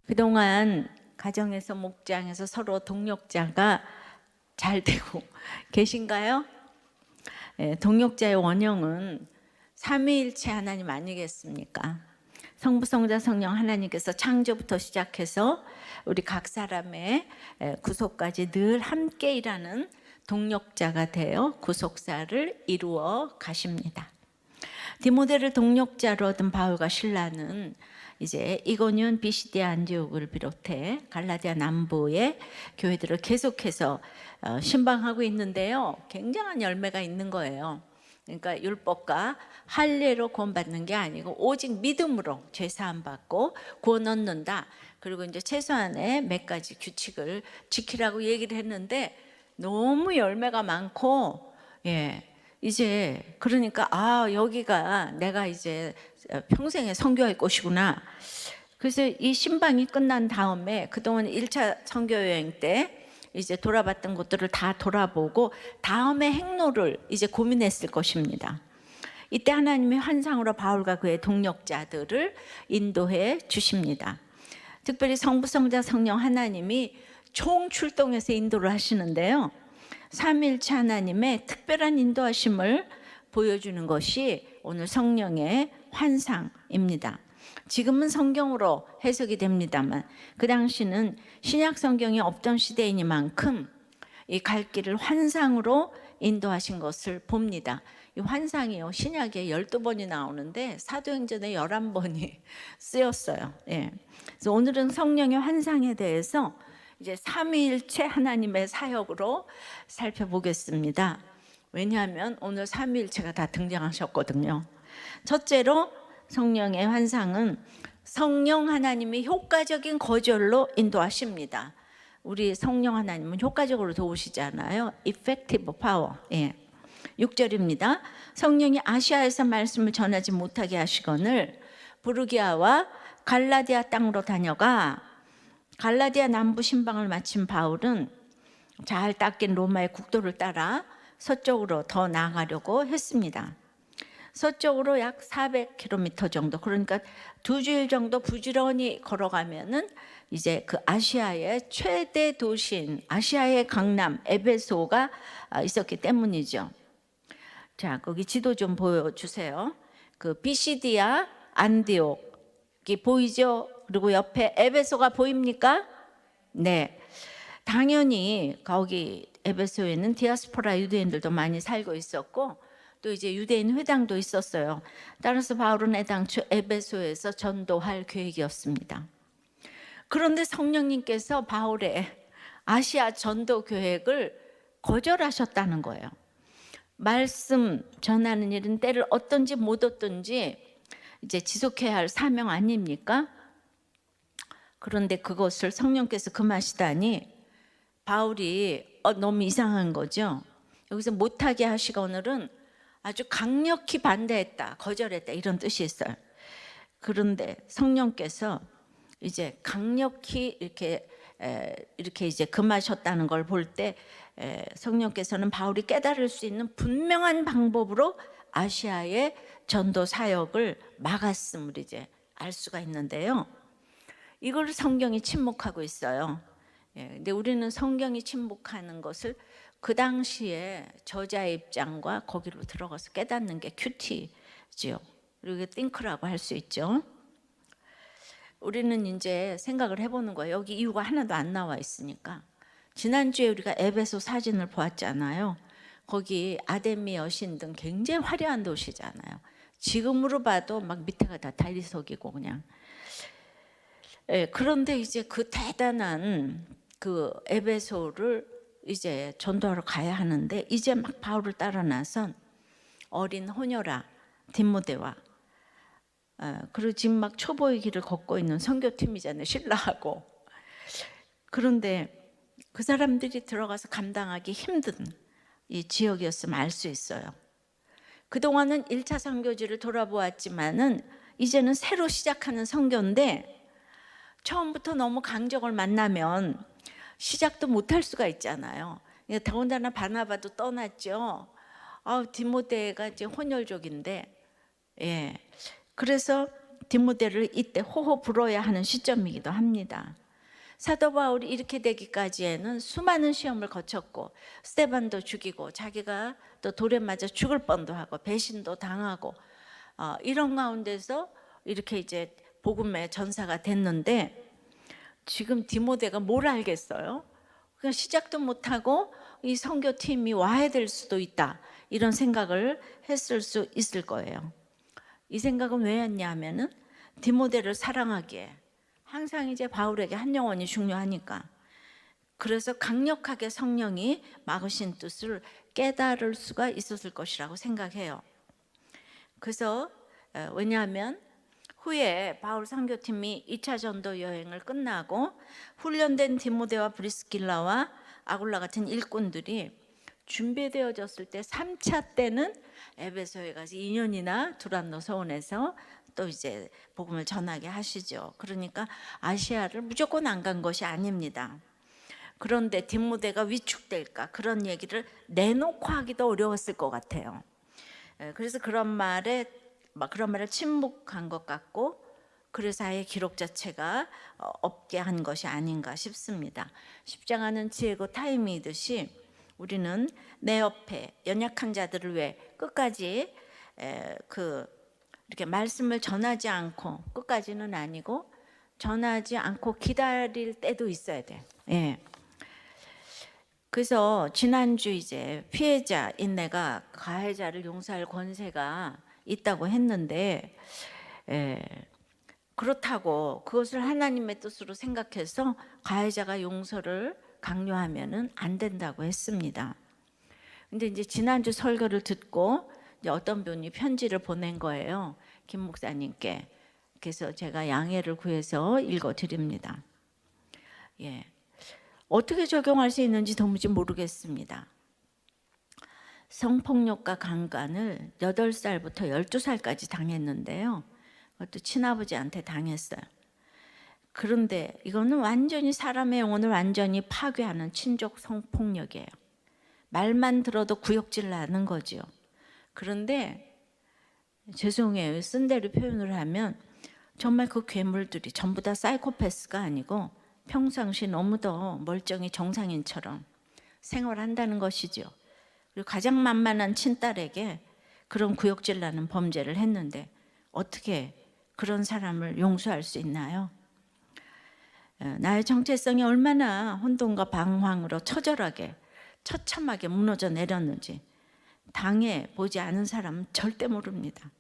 그동안 가정에서 목장에서 서로 동력자가 잘 되고 계신가요? 동력자의 원형은 삼위일체 하나님 아니겠습니까? 성부, 성자, 성령 하나님께서 창조부터 시작해서 우리 각 사람의 구속까지 늘 함께 일하는 동력자가 되어 구속사를 이루어 가십니다. 디모데를 동력자로 얻은 바울과 실라는 이제 이고니온, 비시디아, 안디옥을 비롯해 갈라디아 남부의 교회들을 계속해서 신방하고 있는데요. 굉장한 열매가 있는 거예요. 그러니까 율법과 할례로 구원받는 게 아니고 오직 믿음으로 죄사함 받고 구원 얻는다. 그리고 이제 최소한의 몇 가지 규칙을 지키라고 얘기를 했는데 너무 열매가 많고, 이제 그러니까 여기가 내가 이제 평생에 선교할 곳이구나. 그래서 이 신방이 끝난 다음에 그동안 1차 선교 여행 때 이제 돌아봤던 곳들을 다 돌아보고 다음의 행로를 이제 고민했을 것입니다. 이때 하나님이 환상으로 바울과 그의 동력자들을 인도해 주십니다. 특별히 성부, 성자, 성령 하나님이 총 출동해서 인도를 하시는데요. 삼위일체 하나님의 특별한 인도하심을 보여주는 것이 오늘 성령의 환상입니다. 지금은 성경으로 해석이 됩니다만 그 당시는 신약 성경이 없던 시대이니만큼 이 갈 길을 환상으로 인도하신 것을 봅니다. 이 환상이요, 신약에 12번이 나오는데 사도행전에 11번이 쓰였어요. 그래서 오늘은 성령의 환상에 대해서 이제 삼위일체 하나님의 사역으로 살펴보겠습니다. 왜냐하면 오늘 삼위일체가 다 등장하셨거든요. 첫째로 성령의 환상은 성령 하나님이 효과적인 거절로 인도하십니다. 우리 성령 하나님은 효과적으로 도우시잖아요. Effective power. 6절입니다. 성령이 아시아에서 말씀을 전하지 못하게 하시거늘 부르기아와 갈라디아 땅으로 다녀가. 갈라디아 남부 신방을 마친 바울은 잘 닦인 로마의 국도를 따라 서쪽으로 더 나아가려고 했습니다. 서쪽으로 약 400km 정도, 그러니까 2주일 정도 부지런히 걸어가면은 이제 그 아시아의 최대 도시인 아시아의 강남 에베소가 있었기 때문이죠. 자, 거기 지도 좀 보여주세요. 그 비시디아, 안디옥이 보이죠? 그리고 옆에 에베소가 보입니까? 네. 당연히 거기 에베소에는 디아스포라 유대인들도 많이 살고 있었고 또 이제 유대인 회당도 있었어요. 따라서 바울은 애당초 에베소에서 전도할 계획이었습니다. 그런데 성령님께서 바울의 아시아 전도 계획을 거절하셨다는 거예요. 말씀 전하는 일은 때를 얻든지 못 얻든지 이제 지속해야 할 사명 아닙니까? 그런데 그것을 성령께서 금하시다니 바울이 너무 이상한 거죠. 여기서 못하게 하시거늘은 아주 강력히 반대했다, 거절했다 이런 뜻이 있어요. 그런데 성령께서 이제 강력히 이렇게 이제 금하셨다는 걸 볼 때 성령께서는 바울이 깨달을 수 있는 분명한 방법으로 아시아의 전도 사역을 막았음을 이제 알 수가 있는데요. 이걸 성경이 침묵하고 있어요. 근데 우리는 성경이 침묵하는 것을 그 당시에 저자의 입장과 거기로 들어가서 깨닫는 게 큐티죠. 그리고 띵크라고 할 수 있죠. 우리는 이제 생각을 해보는 거예요. 여기 이유가 하나도 안 나와 있으니까. 지난주에 우리가 에베소 사진을 보았잖아요. 거기 아데미 여신 등 굉장히 화려한 도시잖아요. 지금으로 봐도 막 밑에가 다 다리석이고 그냥. 그런데 이제 그 대단한 그 에베소를 이제 전도하러 가야 하는데 이제 막 바울을 따라 나선 어린 호녀라 디모데와 그리고 지금 막 초보의 길을 걷고 있는 선교팀이잖아요. 신라하고. 그런데 그 사람들이 들어가서 감당하기 힘든 이 지역이었으면 알 수 있어요. 그동안은 1차 선교지를 돌아보았지만은 이제는 새로 시작하는 선교인데 처음부터 너무 강적을 만나면 시작도 못할 수가 있잖아요. 더군다나 바나바도 떠났죠. 디모데가 이제 혼혈족인데, 그래서 디모데를 이때 호호 불어야 하는 시점이기도 합니다. 사도 바울이 이렇게 되기까지에는 수많은 시험을 거쳤고 스데반도 죽이고 자기가 또 돌에 맞아 죽을 뻔도 하고 배신도 당하고 이런 가운데서 이렇게 이제 복음의 전사가 됐는데 지금 디모데가 뭘 알겠어요? 그냥 시작도 못하고 이 선교팀이 와야 될 수도 있다 이런 생각을 했을 수 있을 거예요. 이 생각은 왜 했냐 하면은 디모데를 사랑하기에 항상 이제 바울에게 한 영혼이 중요하니까 그래서 강력하게 성령이 막으신 뜻을 깨달을 수가 있었을 것이라고 생각해요. 그래서 왜냐하면 후에 바울 선교팀이 2차 전도 여행을 끝나고 훈련된 디모데와 브리스길라와 아굴라 같은 일꾼들이 준비되어졌을 때 3차 때는 에베소에 가서 2년이나 두란노 서원에서 또 이제 복음을 전하게 하시죠. 그러니까 아시아를 무조건 안 간 것이 아닙니다. 그런데 디모데가 위축될까 그런 얘기를 내놓고 하기도 어려웠을 것 같아요. 그래서 그런 말을 침묵한 것 같고 그래서 아예 기록 자체가 없게 한 것이 아닌가 싶습니다. 십자가는 지혜고 타임이듯이 우리는 내 옆에 연약한 자들을 위해 끝까지 이렇게 말씀을 전하지 않고 끝까지는 아니고 전하지 않고 기다릴 때도 있어야 돼. 예. 그래서 지난주 이제 피해자 인내가 가해자를 용서할 권세가 있다고 했는데 그렇다고 그것을 하나님의 뜻으로 생각해서 가해자가 용서를 강요하면은 안 된다고 했습니다. 근데 이제 지난주 설교를 듣고 이제 어떤 분이 편지를 보낸 거예요. 김 목사님께. 그래서 제가 양해를 구해서 읽어 드립니다. 예. 어떻게 적용할 수 있는지 도무지 모르겠습니다. 성폭력과 강간을 8살부터 12살까지 당했는데요. 그것도 친아버지한테 당했어요. 그런데 이거는 완전히 사람의 영혼을 완전히 파괴하는 친족 성폭력이에요. 말만 들어도 구역질 나는 거죠. 그런데 죄송해요. 쓴 대로 표현을 하면 정말 그 괴물들이 전부 다 사이코패스가 아니고 평상시 너무도 멀쩡히 정상인처럼 생활한다는 것이죠. 그리고 가장 만만한 친딸에게 그런 구역질 나는 범죄를 했는데 어떻게 그런 사람을 용서할 수 있나요? 나의 정체성이 얼마나 혼돈과 방황으로 처절하게 처참하게 무너져 내렸는지 당해보지 않은 사람은 절대 모릅니다.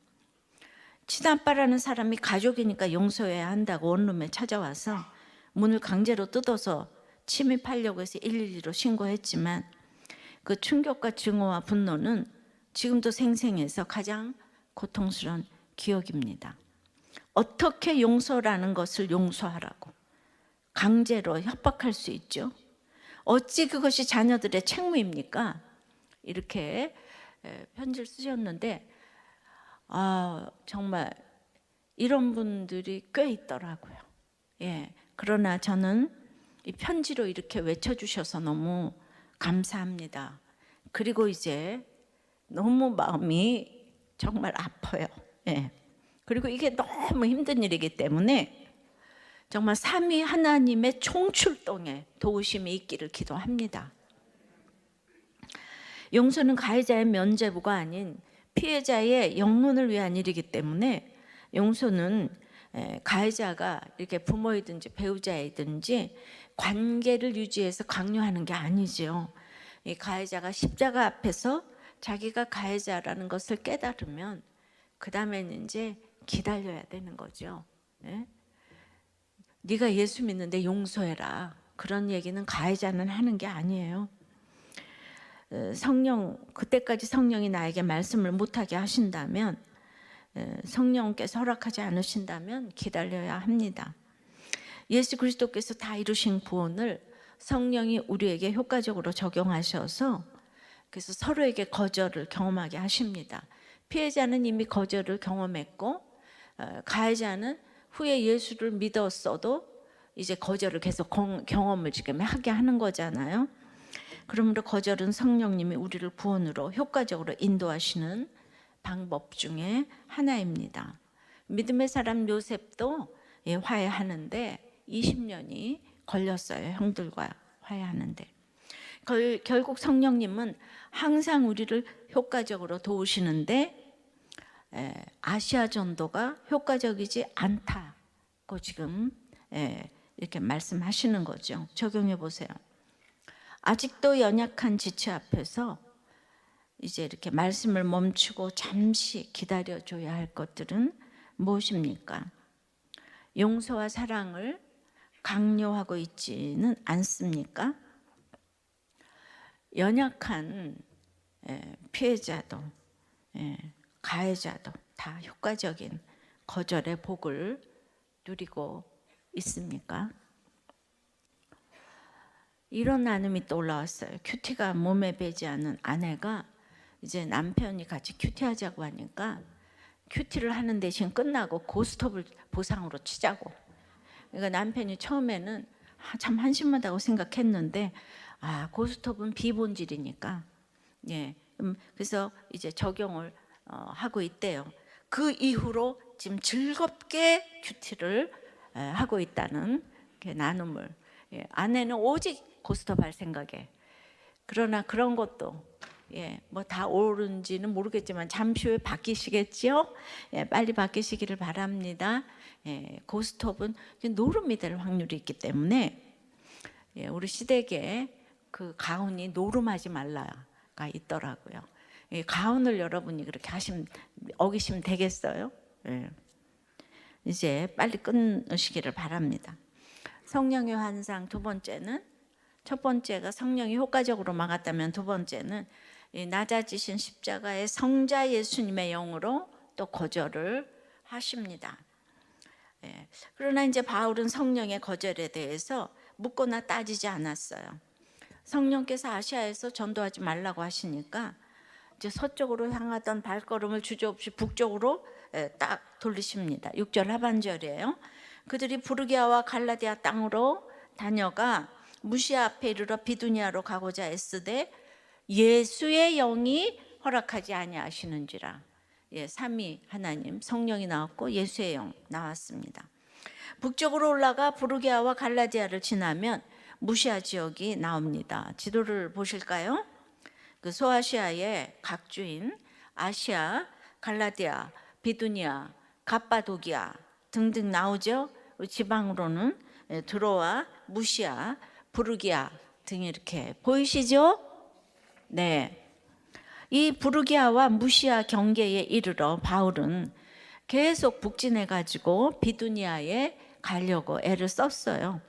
친아빠라는 사람이 가족이니까 용서해야 한다고 원룸에 찾아와서 문을 강제로 뜯어서 침입하려고 해서 112로 신고했지만 그 충격과 증오와 분노는 지금도 생생해서 가장 고통스러운 기억입니다. 어떻게 용서라는 것을 용서하라고 강제로 협박할 수 있죠? 어찌 그것이 자녀들의 책무입니까? 이렇게 편지를 쓰셨는데 정말 이런 분들이 꽤 있더라고요. 예. 그러나 저는 이 편지로 이렇게 외쳐주셔서 너무 감사합니다. 그리고 이제 너무 마음이 정말 아파요. 예. 그리고 이게 너무 힘든 일이기 때문에 정말 삼위 하나님의 총출동에 도우심이 있기를 기도합니다. 용서는 가해자의 면죄부가 아닌 피해자의 영혼을 위한 일이기 때문에 용서는 가해자가 이렇게 부모이든지 배우자이든지 관계를 유지해서 강요하는 게 아니죠. 이 가해자가 십자가 앞에서 자기가 가해자라는 것을 깨달으면 그 다음에는 이제 기다려야 되는 거죠. 네? 네가 예수 믿는데 용서해라. 그런 얘기는 가해자는 하는 게 아니에요. 그때까지 성령이 나에게 말씀을 못하게 하신다면 성령께서 허락하지 않으신다면 기다려야 합니다. 예수 그리스도께서 다 이루신 구원을 성령이 우리에게 효과적으로 적용하셔서 그래서 서로에게 거절을 경험하게 하십니다. 피해자는 이미 거절을 경험했고 가해자는 후에 예수를 믿었어도 이제 거절을 계속 경험을 지금 하게 하는 거잖아요. 그러므로 거절은 성령님이 우리를 구원으로 효과적으로 인도하시는 방법 중에 하나입니다. 믿음의 사람 요셉도 화해하는데 20년이 걸렸어요. 형들과 화해하는데. 결국 성령님은 항상 우리를 효과적으로 도우시는데 아시아 전도가 효과적이지 않다고 지금 이렇게 말씀하시는 거죠. 적용해 보세요. 아직도 연약한 지체 앞에서 이제 이렇게 말씀을 멈추고 잠시 기다려줘야 할 것들은 무엇입니까? 용서와 사랑을 강요하고 있지는 않습니까? 연약한 피해자도 가해자도 다 효과적인 거절의 복을 누리고 있습니까? 이런 나눔이 또 올라왔어요. 큐티가 몸에 배지 않은 아내가 이제 남편이 같이 큐티하자고 하니까 큐티를 하는 대신 끝나고 고스톱을 보상으로 치자고. 그러니까 남편이 처음에는 참 한심하다고 생각했는데 고스톱은 비본질이니까 그래서 이제 적용을 하고 있대요. 그 이후로 지금 즐겁게 큐티를 하고 있다는 나눔을. 아내는 오직 고스톱 할 생각에. 그러나 그런 것도 뭐 다 옳은지는 모르겠지만 잠시 후에 바뀌시겠죠? 빨리 바뀌시기를 바랍니다. 고스톱은 노름이 될 확률이 있기 때문에 우리 시댁에 그 가훈이 노름하지 말라가 있더라고요. 가훈을 여러분이 그렇게 어기시면 되겠어요? 이제 빨리 끊으시기를 바랍니다. 성령의 환상 두 번째는, 첫 번째가 성령이 효과적으로 막았다면 두 번째는 낮아지신 십자가의 성자 예수님의 영으로 또 거절을 하십니다. 그러나 이제 바울은 성령의 거절에 대해서 묻거나 따지지 않았어요. 성령께서 아시아에서 전도하지 말라고 하시니까 이제 서쪽으로 향하던 발걸음을 주저없이 북쪽으로 딱 돌리십니다. 6절 하반절이에요. 그들이 부르기아와 갈라디아 땅으로 다녀가 무시아 앞에 이르러 비두니아로 가고자 애쓰되 예수의 영이 허락하지 아니하시는지라. 삼위 하나님 성령이 나왔고 예수의 영 나왔습니다. 북쪽으로 올라가 부르기아와 갈라디아를 지나면 무시아 지역이 나옵니다. 지도를 보실까요? 그 소아시아의 각주인 아시아, 갈라디아, 비두니아, 갑바도기아 등등 나오죠. 지방으로는 드로아, 무시아, 부르기아 등이 이렇게 보이시죠? 네. 이 부르기아와 무시아 경계에 이르러 바울은 계속 북진해 가지고 비두니아에 가려고 애를 썼어요.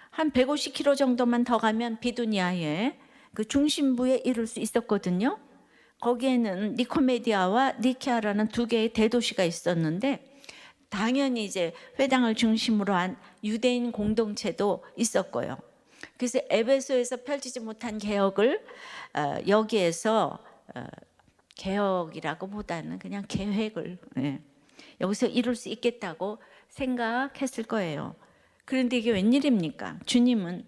한 150km 정도만 더 가면 비두니아의 그 중심부에 이를 수 있었거든요. 거기에는 니코메디아와 니케아라는 두 개의 대도시가 있었는데 당연히 이제 회당을 중심으로 한 유대인 공동체도 있었고요. 그래서 에베소에서 펼치지 못한 개혁을 여기에서 개혁이라고 보다는 그냥 계획을 여기서 이룰 수 있겠다고 생각했을 거예요. 그런데 이게 웬일입니까? 주님은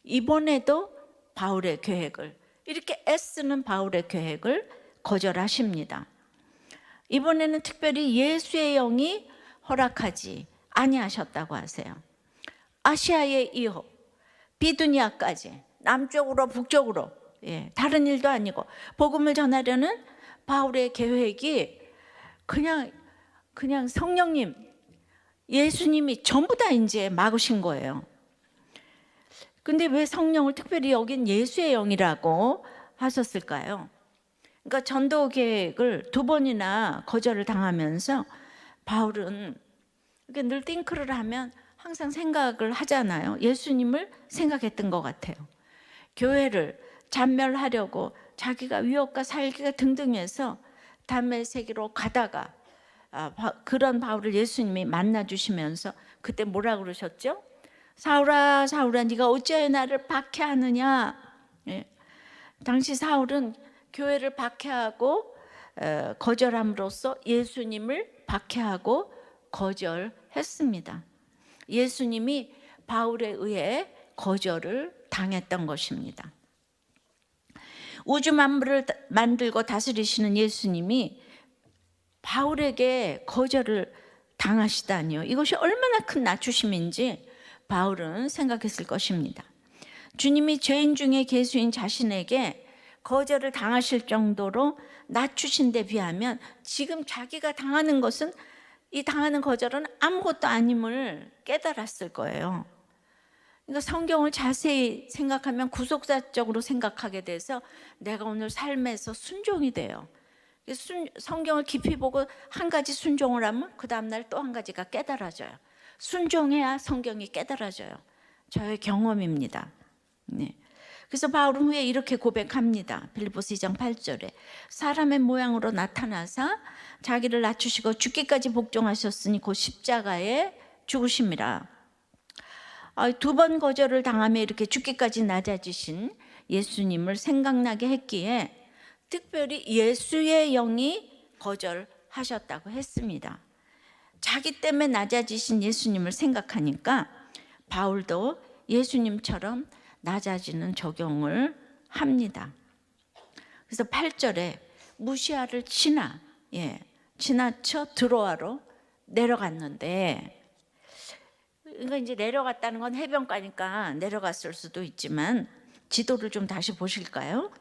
이번에도 바울의 계획을, 이렇게 애쓰는 바울의 계획을 거절하십니다. 이번에는 특별히 예수의 영이 허락하지 아니하셨다고 하세요. 아시아에 이어 비두니아까지 남쪽으로 북쪽으로 다른 일도 아니고 복음을 전하려는 바울의 계획이 그냥 성령님, 예수님이 전부 다 이제 막으신 거예요. 근데 왜 성령을 특별히 여긴 예수의 영이라고 하셨을까요? 그러니까 전도 계획을 두 번이나 거절을 당하면서 바울은 늘 띵크를 하면 항상 생각을 하잖아요. 예수님을 생각했던 것 같아요. 교회를 잔멸하려고 자기가 위협과 살기가 등등해서 다메섹으로 가다가 그런 바울을 예수님이 만나주시면서 그때 뭐라 그러셨죠? 사울아 사울아 네가 어찌하여 나를 박해하느냐. 당시 사울은 교회를 박해하고 거절함으로써 예수님을 박해하고 거절했습니다. 예수님이 바울에 의해 거절을 당했던 것입니다. 우주 만물을 만들고 다스리시는 예수님이 바울에게 거절을 당하시다니요. 이것이 얼마나 큰 낮추심인지 바울은 생각했을 것입니다. 주님이 죄인 중에 괴수인 자신에게 거절을 당하실 정도로 낮추신 데 비하면 지금 자기가 당하는 것은, 이 당하는 거절은 아무것도 아님을 깨달았을 거예요. 그러니까 성경을 자세히 생각하면 구속사적으로 생각하게 돼서 내가 오늘 삶에서 순종이 돼요. 성경을 깊이 보고 한 가지 순종을 하면 그 다음날 또 한 가지가 깨달아져요. 순종해야 성경이 깨달아져요. 저의 경험입니다. 네. 그래서 바울은 후에 이렇게 고백합니다. 빌립보서 2장 8절에 사람의 모양으로 나타나사 자기를 낮추시고 죽기까지 복종하셨으니 곧 십자가에 죽으심이라. 두 번 거절을 당하며 이렇게 죽기까지 낮아지신 예수님을 생각나게 했기에 특별히 예수의 영이 거절하셨다고 했습니다. 자기 때문에 낮아지신 예수님을 생각하니까 바울도 예수님처럼 낮아지는 적용을 합니다. 그래서 8절에 무시아를 지나쳐 드로아로 내려갔는데, 그러니까 이제 내려갔다는 건 해변가니까 내려갔을 수도 있지만 지도를 좀 다시 보실까요?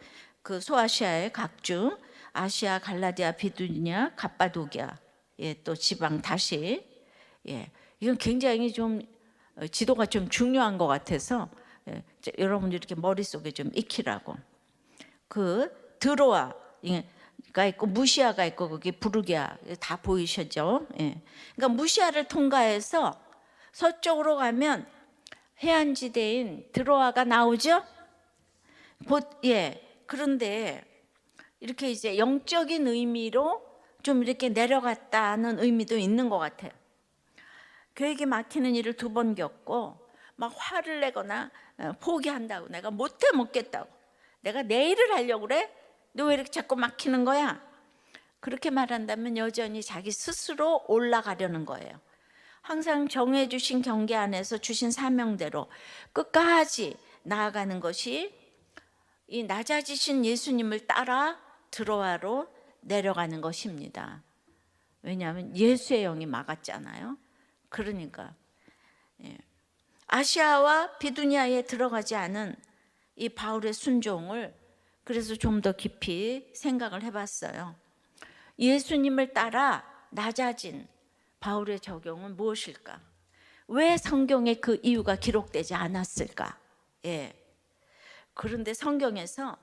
그 소아시아의 각주, 아시아, 갈라디아, 비두니아, 갑바도기아, 또 지방 다시, 이건 굉장히 좀 지도가 좀 중요한 것 같아서 여러분들 이렇게 머릿속에 좀 익히라고. 그 드로아가 있고 무시아가 있고 거기 부르기아 다 보이시죠? 그러니까 무시아를 통과해서 서쪽으로 가면 해안지대인 드로아가 나오죠? 그런데 이렇게 이제 영적인 의미로 좀 이렇게 내려갔다는 의미도 있는 것 같아요. 계획이 막히는 일을 2번 겪고 막 화를 내거나 포기한다고, 내가 못해 먹겠다고, 내가 내 일을 하려고 그래? 너 왜 이렇게 자꾸 막히는 거야? 그렇게 말한다면 여전히 자기 스스로 올라가려는 거예요. 항상 정해주신 경계 안에서 주신 사명대로 끝까지 나아가는 것이 이 낮아지신 예수님을 따라 드로아로 내려가는 것입니다. 왜냐하면 예수의 영이 막았잖아요. 그러니까 아시아와 비두니아에 들어가지 않은 이 바울의 순종을 그래서 좀 더 깊이 생각을 해봤어요. 예수님을 따라 낮아진 바울의 적용은 무엇일까? 왜 성경에 그 이유가 기록되지 않았을까? 그런데 성경에서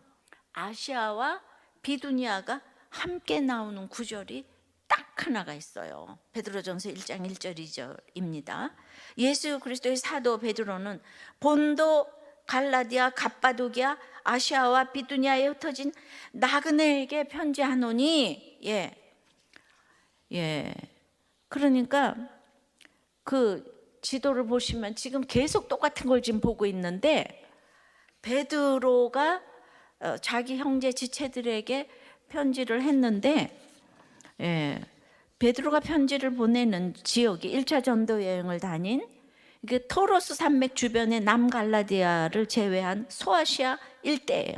아시아와 비두니아가 함께 나오는 구절이 딱 하나가 있어요. 베드로전서 1장 1절 2절입니다. 예수 그리스도의 사도 베드로는 본도, 갈라디아, 갑바도기아, 아시아와 비두니아에 흩어진 나그네에게 편지하노니, 그러니까 그 지도를 보시면 지금 계속 똑같은 걸 지금 보고 있는데, 베드로가 자기 형제 지체들에게 편지를 했는데, 베드로가 편지를 보내는 지역이 1차 전도 여행을 다닌 그 토로스 산맥 주변의 남갈라디아를 제외한 소아시아 일대예요.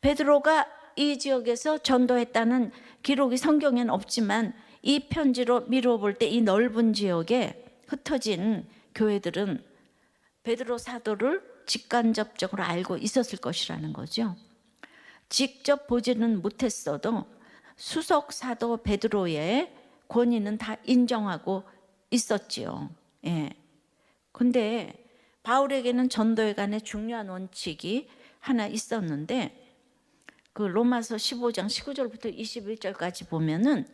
베드로가 이 지역에서 전도했다는 기록이 성경에는 없지만 이 편지로 미루어 볼 때 이 넓은 지역에 흩어진 교회들은 베드로 사도를 직간접적으로 알고 있었을 것이라는 거죠. 직접 보지는 못했어도 수석 사도 베드로의 권위는 다 인정하고 있었지요. 근데 바울에게는 전도에 관해 중요한 원칙이 하나 있었는데, 그 로마서 15장 19절부터 21절까지 보면은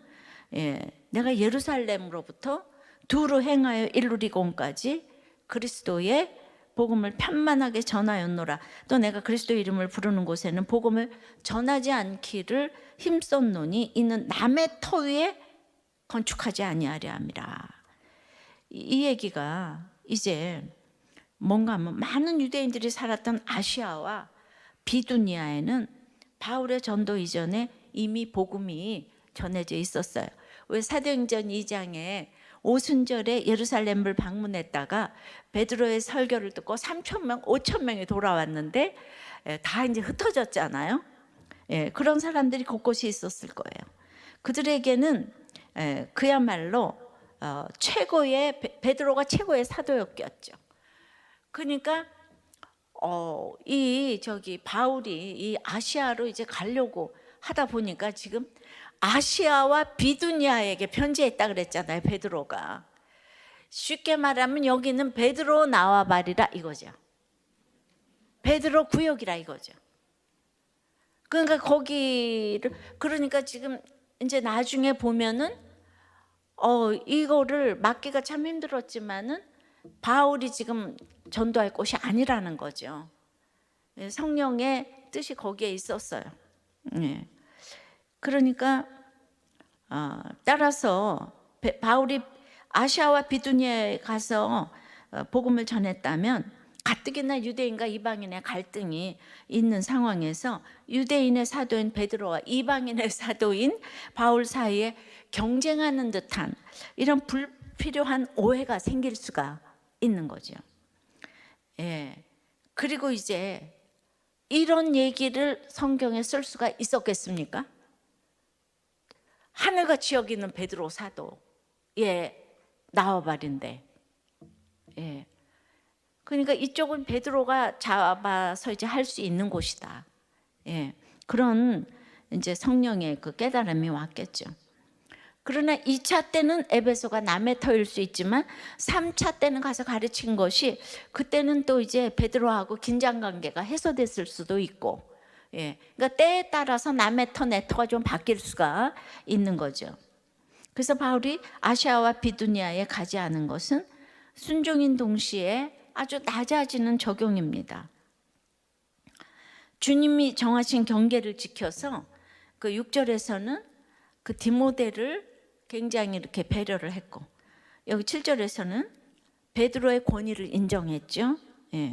내가 예루살렘으로부터 두루 행하여 일루리곤까지 그리스도의 복음을 편만하게 전하였노라. 또 내가 그리스도의 이름을 부르는 곳에는 복음을 전하지 않기를 힘썼노니 이는 남의 터 위에 건축하지 아니하려 함이라. 이 얘기가 이제 뭔가 하면 많은 유대인들이 살았던 아시아와 비두니아에는 바울의 전도 이전에 이미 복음이 전해져 있었어요. 왜 사도행전 2장에 오순절에 예루살렘을 방문했다가 베드로의 설교를 듣고 3,000명, 5,000명이 돌아왔는데 다 이제 흩어졌잖아요. 그런 사람들이 곳곳이 있었을 거예요. 그들에게는 그야말로 최고의 베드로가 최고의 사도였겠죠. 그러니까 이 바울이 이 아시아로 이제 가려고 하다 보니까 지금 아시아와 비두니아에게 편지했다 그랬잖아요, 베드로가. 쉽게 말하면 여기는 베드로 나와 말이라 이거죠. 베드로 구역이라 이거죠. 그러니까 그러니까 지금 이제 나중에 보면은 이거를 막기가 참 힘들었지만은 바울이 지금 전도할 곳이 아니라는 거죠. 성령의 뜻이 거기에 있었어요. 그러니까 따라서 바울이 아시아와 비두니아에 가서 복음을 전했다면 가뜩이나 유대인과 이방인의 갈등이 있는 상황에서 유대인의 사도인 베드로와 이방인의 사도인 바울 사이에 경쟁하는 듯한 이런 불필요한 오해가 생길 수가 있는 거죠. 그리고 이제 이런 얘기를 성경에 쓸 수가 있었겠습니까? 하늘같이 여기는 베드로 사도의 나와바린데, 그러니까 이쪽은 베드로가 잡아서 이제 할 수 있는 곳이다. 그런 이제 성령의 그 깨달음이 왔겠죠. 그러나 2차 때는 에베소가 남의 터일 수 있지만 3차 때는 가서 가르친 것이 그때는 또 이제 베드로하고 긴장 관계가 해소됐을 수도 있고, 그러니까 때에 따라서 남의 터, 내 터가 좀 바뀔 수가 있는 거죠. 그래서 바울이 아시아와 비두니아에 가지 않은 것은 순종인 동시에 아주 낮아지는 적용입니다. 주님이 정하신 경계를 지켜서 그 6절에서는 그 디모데를 굉장히 이렇게 배려를 했고, 여기 7절에서는 베드로의 권위를 인정했죠.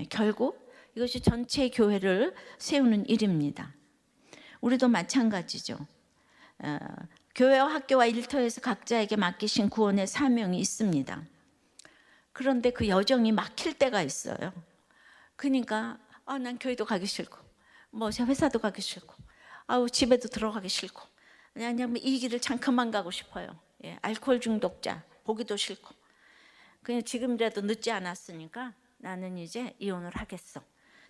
결국 이것이 전체 교회를 세우는 일입니다. 우리도 마찬가지죠. 교회와 학교와 일터에서 각자에게 맡기신 구원의 사명이 있습니다. 그런데 그 여정이 막힐 때가 있어요. 그러니까 난 교회도 가기 싫고, 회사도 가기 싫고, 집에도 들어가기 싫고, 그냥 이 길을 참 그만 가고 싶어요. 알코올 중독자 보기도 싫고, 그냥 지금이라도 늦지 않았으니까 나는 이제 이혼을 하겠어,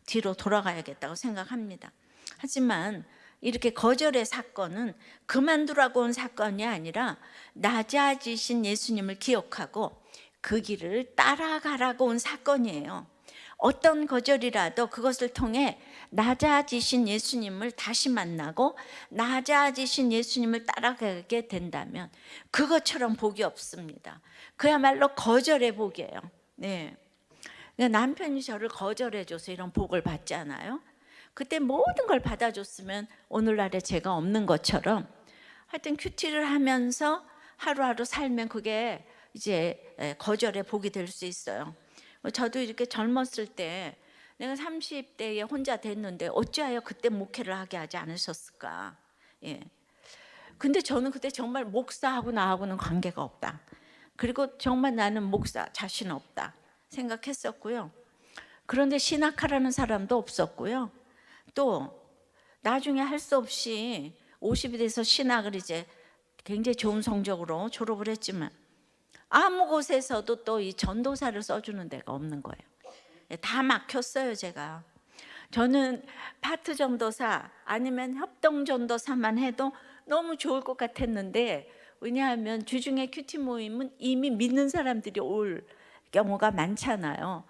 뒤로 돌아가야겠다고 생각합니다. 하지만 이렇게 거절의 사건은 그만두라고 온 사건이 아니라 낮아지신 예수님을 기억하고 그 길을 따라가라고 온 사건이에요. 어떤 거절이라도 그것을 통해 낮아지신 예수님을 다시 만나고 낮아지신 예수님을 따라가게 된다면 그것처럼 복이 없습니다. 그야말로 거절의 복이에요. 남편이 저를 거절해줘서 이런 복을 받잖아요. 그때 모든 걸 받아줬으면 오늘날에 제가 없는 것처럼 하여튼 큐티를 하면서 하루하루 살면 그게 이제 거절의 복이 될 수 있어요. 저도 이렇게 젊었을 때 내가 30대에 혼자 됐는데 어찌하여 그때 목회를 하게 하지 않으셨을까. 근데 저는 그때 정말 목사하고 나하고는 관계가 없다, 그리고 정말 나는 목사 자신 없다 생각했었고요. 그런데 신학하라는 사람도 없었고요. 또 나중에 할 수 없이 50이 돼서 신학을 이제 굉장히 좋은 성적으로 졸업을 했지만 아무 곳에서도 또 이 전도사를 써주는 데가 없는 거예요. 다 막혔어요. 제가. 저는 파트 전도사 아니면 협동 전도사만 해도 너무 좋을 것 같았는데, 왜냐하면 주중에 큐티 모임은 이미 믿는 사람들이 올 경우가 많잖아요.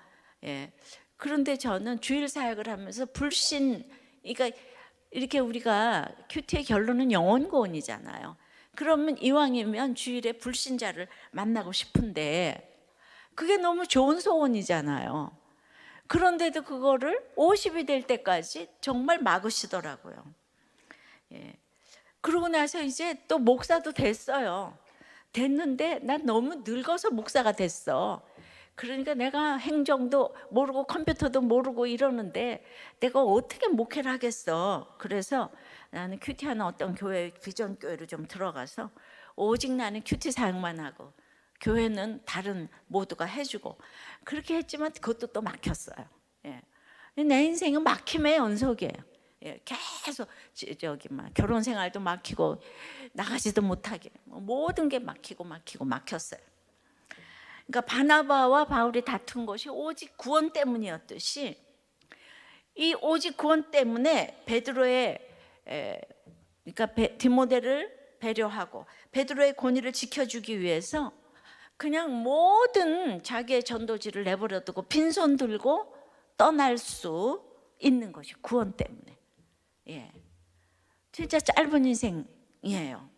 그런데 저는 주일 사역을 하면서 그러니까 이렇게 우리가 큐티의 결론은 영혼 구원이잖아요. 그러면 이왕이면 주일에 불신자를 만나고 싶은데 그게 너무 좋은 소원이잖아요. 그런데도 그거를 50이 될 때까지 정말 막으시더라고요. 그러고 나서 이제 또 목사도 됐어요. 됐는데 난 너무 늙어서 목사가 됐어. 그러니까 내가 행정도 모르고 컴퓨터도 모르고 이러는데 내가 어떻게 목회를 하겠어. 그래서 나는 큐티하는 어떤 교회, 비전 교회로 좀 들어가서 오직 나는 큐티 사역만 하고 교회는 다른 모두가 해주고 그렇게 했지만 그것도 또 막혔어요. 내 인생은 막힘의 연속이에요. 계속 결혼 생활도 막히고 나가지도 못하게 모든 게 막히고 막혔어요. 그러니까 바나바와 바울이 다툰 것이 오직 구원 때문이었듯이 이 오직 구원 때문에 베드로의 그러니까 디모데를 배려하고 베드로의 권위를 지켜주기 위해서 그냥 모든 자기의 전도지를 내버려두고 빈손 들고 떠날 수 있는 것이 구원 때문에. 예, 진짜 짧은 인생이에요.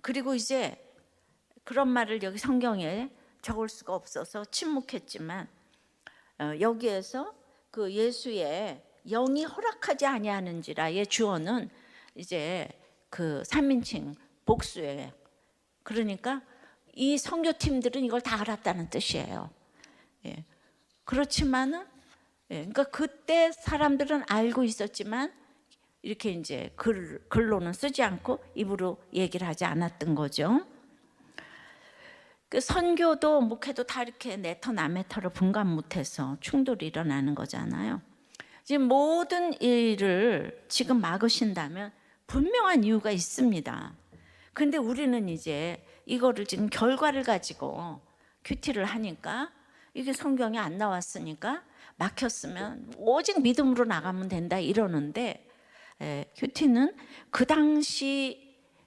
그리고 이제 그런 말을 여기 성경에 적을 수가 없어서 침묵했지만 여기에서 그 예수의 영이 허락하지 아니하는지라의 주어는 이제 그 3인칭 복수예요. 그러니까 이 선교팀들은 이걸 다 알았다는 뜻이에요. 예. 그렇지만은 그러니까 그때 사람들은 알고 있었지만 이렇게 이제 글로는 쓰지 않고 입으로 얘기를 하지 않았던 거죠. 그 선교도 목회도 다 이렇게 내 터 남의 터를 분간 못해서 충돌이 일어나는 거잖아요. 지금 모든 일을 지금 막으신다면 분명한 이유가 있습니다. 근데 우리는 이제 이거를 지금 결과를 가지고 큐티를 하니까 이게 성경에 안 나왔으니까 막혔으면 오직 믿음으로 나가면 된다 이러는데 큐티는 그 당시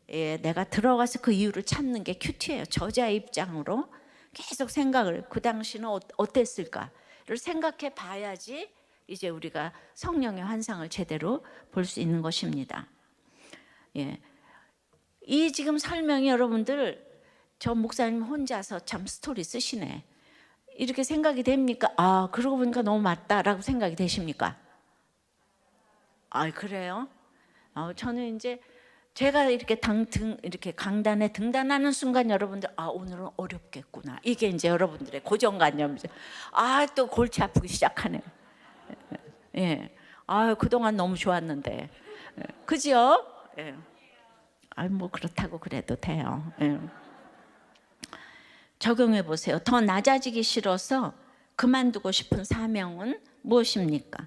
내가 들어가서 그 이유를 찾는 게 큐티예요. 저자의 입장으로 계속 생각을 그 당시는 어땠을까를 생각해 봐야지 이제 우리가 성령의 환상을 제대로 볼 수 있는 것입니다. 예. 이 지금 설명이 여러분들 저 목사님 혼자서 참 스토리 쓰시네 이렇게 생각이 됩니까? 아 그러고 보니까 너무 맞다라고 생각이 되십니까? 아 그래요? 저는 이제 제가 이렇게 이렇게 강단에 등단하는 순간 여러분들 오늘은 어렵겠구나 이게 이제 여러분들의 고정관념이죠. 또 골치 아프기 시작하네요. 예. 그동안 너무 좋았는데 그죠? 예. 뭐 그렇다고 그래도 돼요. 예. 적용해 보세요. 더 낮아지기 싫어서 그만두고 싶은 사명은 무엇입니까?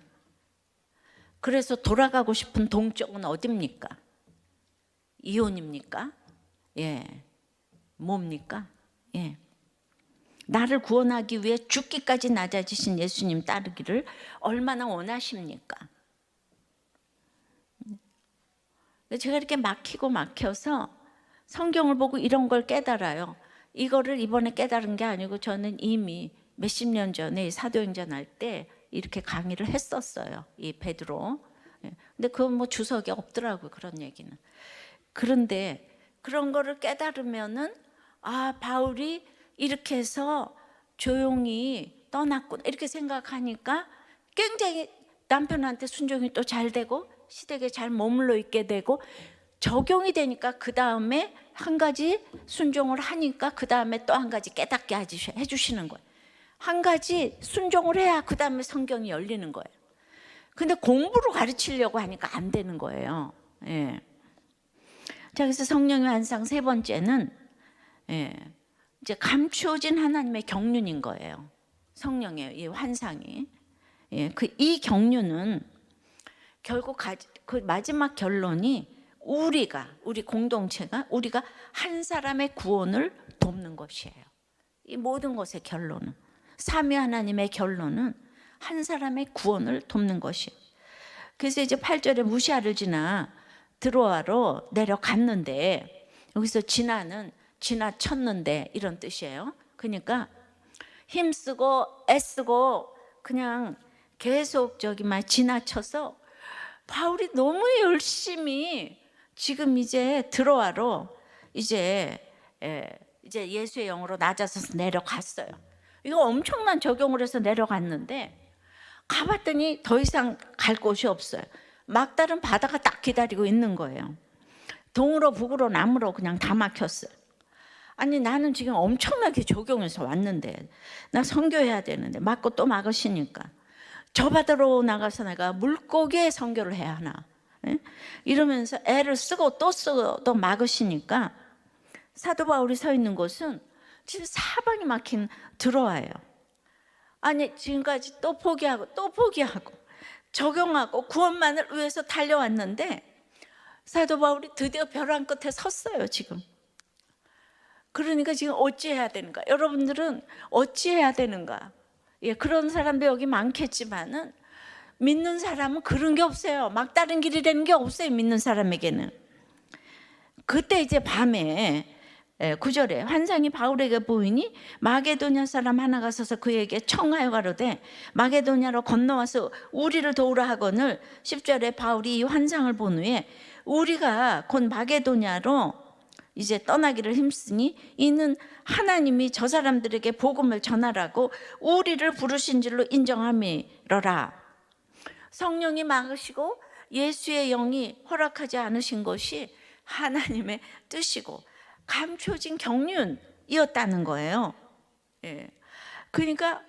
그래서 돌아가고 싶은 동쪽은 어디입니까? 이혼입니까? 예. 뭡니까? 예. 나를 구원하기 위해 죽기까지 낮아지신 예수님 따르기를 얼마나 원하십니까? 제가 이렇게 막혀서 성경을 보고 이런 걸 깨달아요. 이거를 이번에 깨달은 게 아니고 저는 이미 몇십 년 전에 사도행전 할 때 이렇게 강의를 했었어요. 이 베드로. 근데 그건 뭐 주석에 없더라고요. 그런 얘기는. 그런데 그런 거를 깨달으면은 바울이 이렇게 해서 조용히 떠났구나 이렇게 생각하니까 굉장히 남편한테 순종이 또 잘 되고 시댁에 잘 머물러 있게 되고 적용이 되니까 그 다음에 한 가지 순종을 하니까 그 다음에 또 한 가지 깨닫게 해주시는 거예요. 한 가지 순종을 해야 그 다음에 성경이 열리는 거예요. 근데 공부로 가르치려고 하니까 안 되는 거예요. 예. 자, 그래서 성령의 환상 세 번째는 이제 감추어진 하나님의 경륜인 거예요. 성령의 이 환상이. 이 경륜은 결국 그 마지막 결론이 우리 공동체가 우리가 한 사람의 구원을 돕는 것이에요. 이 모든 것의 결론은 삼위 하나님의 결론은 한 사람의 구원을 돕는 것이에요. 그래서 이제 8절에 무시아를 지나 드로아로 내려갔는데 여기서 지나는 지나쳤는데 이런 뜻이에요. 그러니까 힘쓰고 애쓰고 그냥 계속 지나쳐서 바울이 너무 열심히 지금 이제 드로아로 이제 예수의 영으로 낮아서 내려갔어요. 이거 엄청난 적용을 해서 내려갔는데 가봤더니 더 이상 갈 곳이 없어요. 막다른 바다가 딱 기다리고 있는 거예요. 동으로 북으로 남으로 그냥 다 막혔어요. 아니 나는 지금 엄청나게 적용해서 왔는데 나 선교해야 되는데 막고 또 막으시니까 저 바다로 나가서 내가 물고기의 선교를 해야 하나 이러면서 애를 쓰고 또 쓰고 또 막으시니까 사도 바울이 서 있는 곳은 지금 사방이 막힌 드로아예요. 아니 지금까지 또 포기하고 적용하고 구원만을 위해서 달려왔는데 사도 바울이 드디어 벼랑 끝에 섰어요. 지금 그러니까 지금 어찌해야 되는가? 여러분들은 어찌해야 되는가? 예, 그런 사람도 여기 많겠지만은 믿는 사람은 그런 게 없어요. 막다른 길이라는 게 없어요. 믿는 사람에게는. 그때 이제 밤에 9절에 환상이 바울에게 보이니 마게도냐 사람 하나가 서서 그에게 청하여 가로되 마게도냐로 건너와서 우리를 도우라 하거늘 10절에 바울이 이 환상을 본 후에 우리가 곧 마게도냐로 이제 떠나기를 힘쓰니 이는 하나님이 저 사람들에게 복음을 전하라고 우리를 부르신 줄로 인정함이러라. 성령이 막으시고 예수의 영이 허락하지 않으신 것이 하나님의 뜻이고 감춰진 경륜이었다는 거예요. 예. 그러니까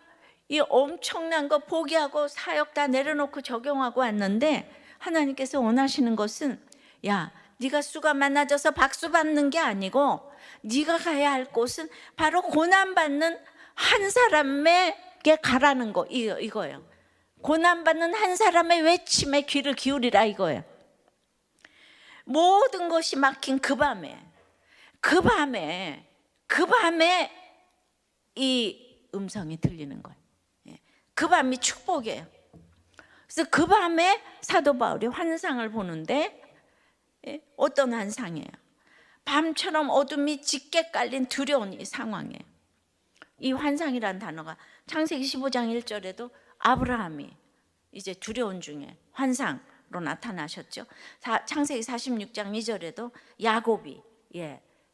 이 엄청난 거 포기하고 사역 다 내려놓고 적용하고 왔는데 하나님께서 원하시는 것은 야, 네가 수가 많아져서 박수 받는 게 아니고 네가 가야 할 곳은 바로 고난받는 한 사람에게 가라는 거 이거예요. 고난받는 한 사람의 외침에 귀를 기울이라 이거예요. 모든 것이 막힌 그 밤에 이 음성이 들리는 거예요. 그 밤이 축복이에요. 그래서 그 밤에 사도 바울이 환상을 보는데 어떤 환상이에요? 밤처럼 어둠이 짙게 깔린 두려운 이 상황이에요. 이 환상이라는 단어가 창세기 15장 1절에도 아브라함이 이제 두려운 중에 환상으로 나타나셨죠. 창세기 46장 2절에도 야곱이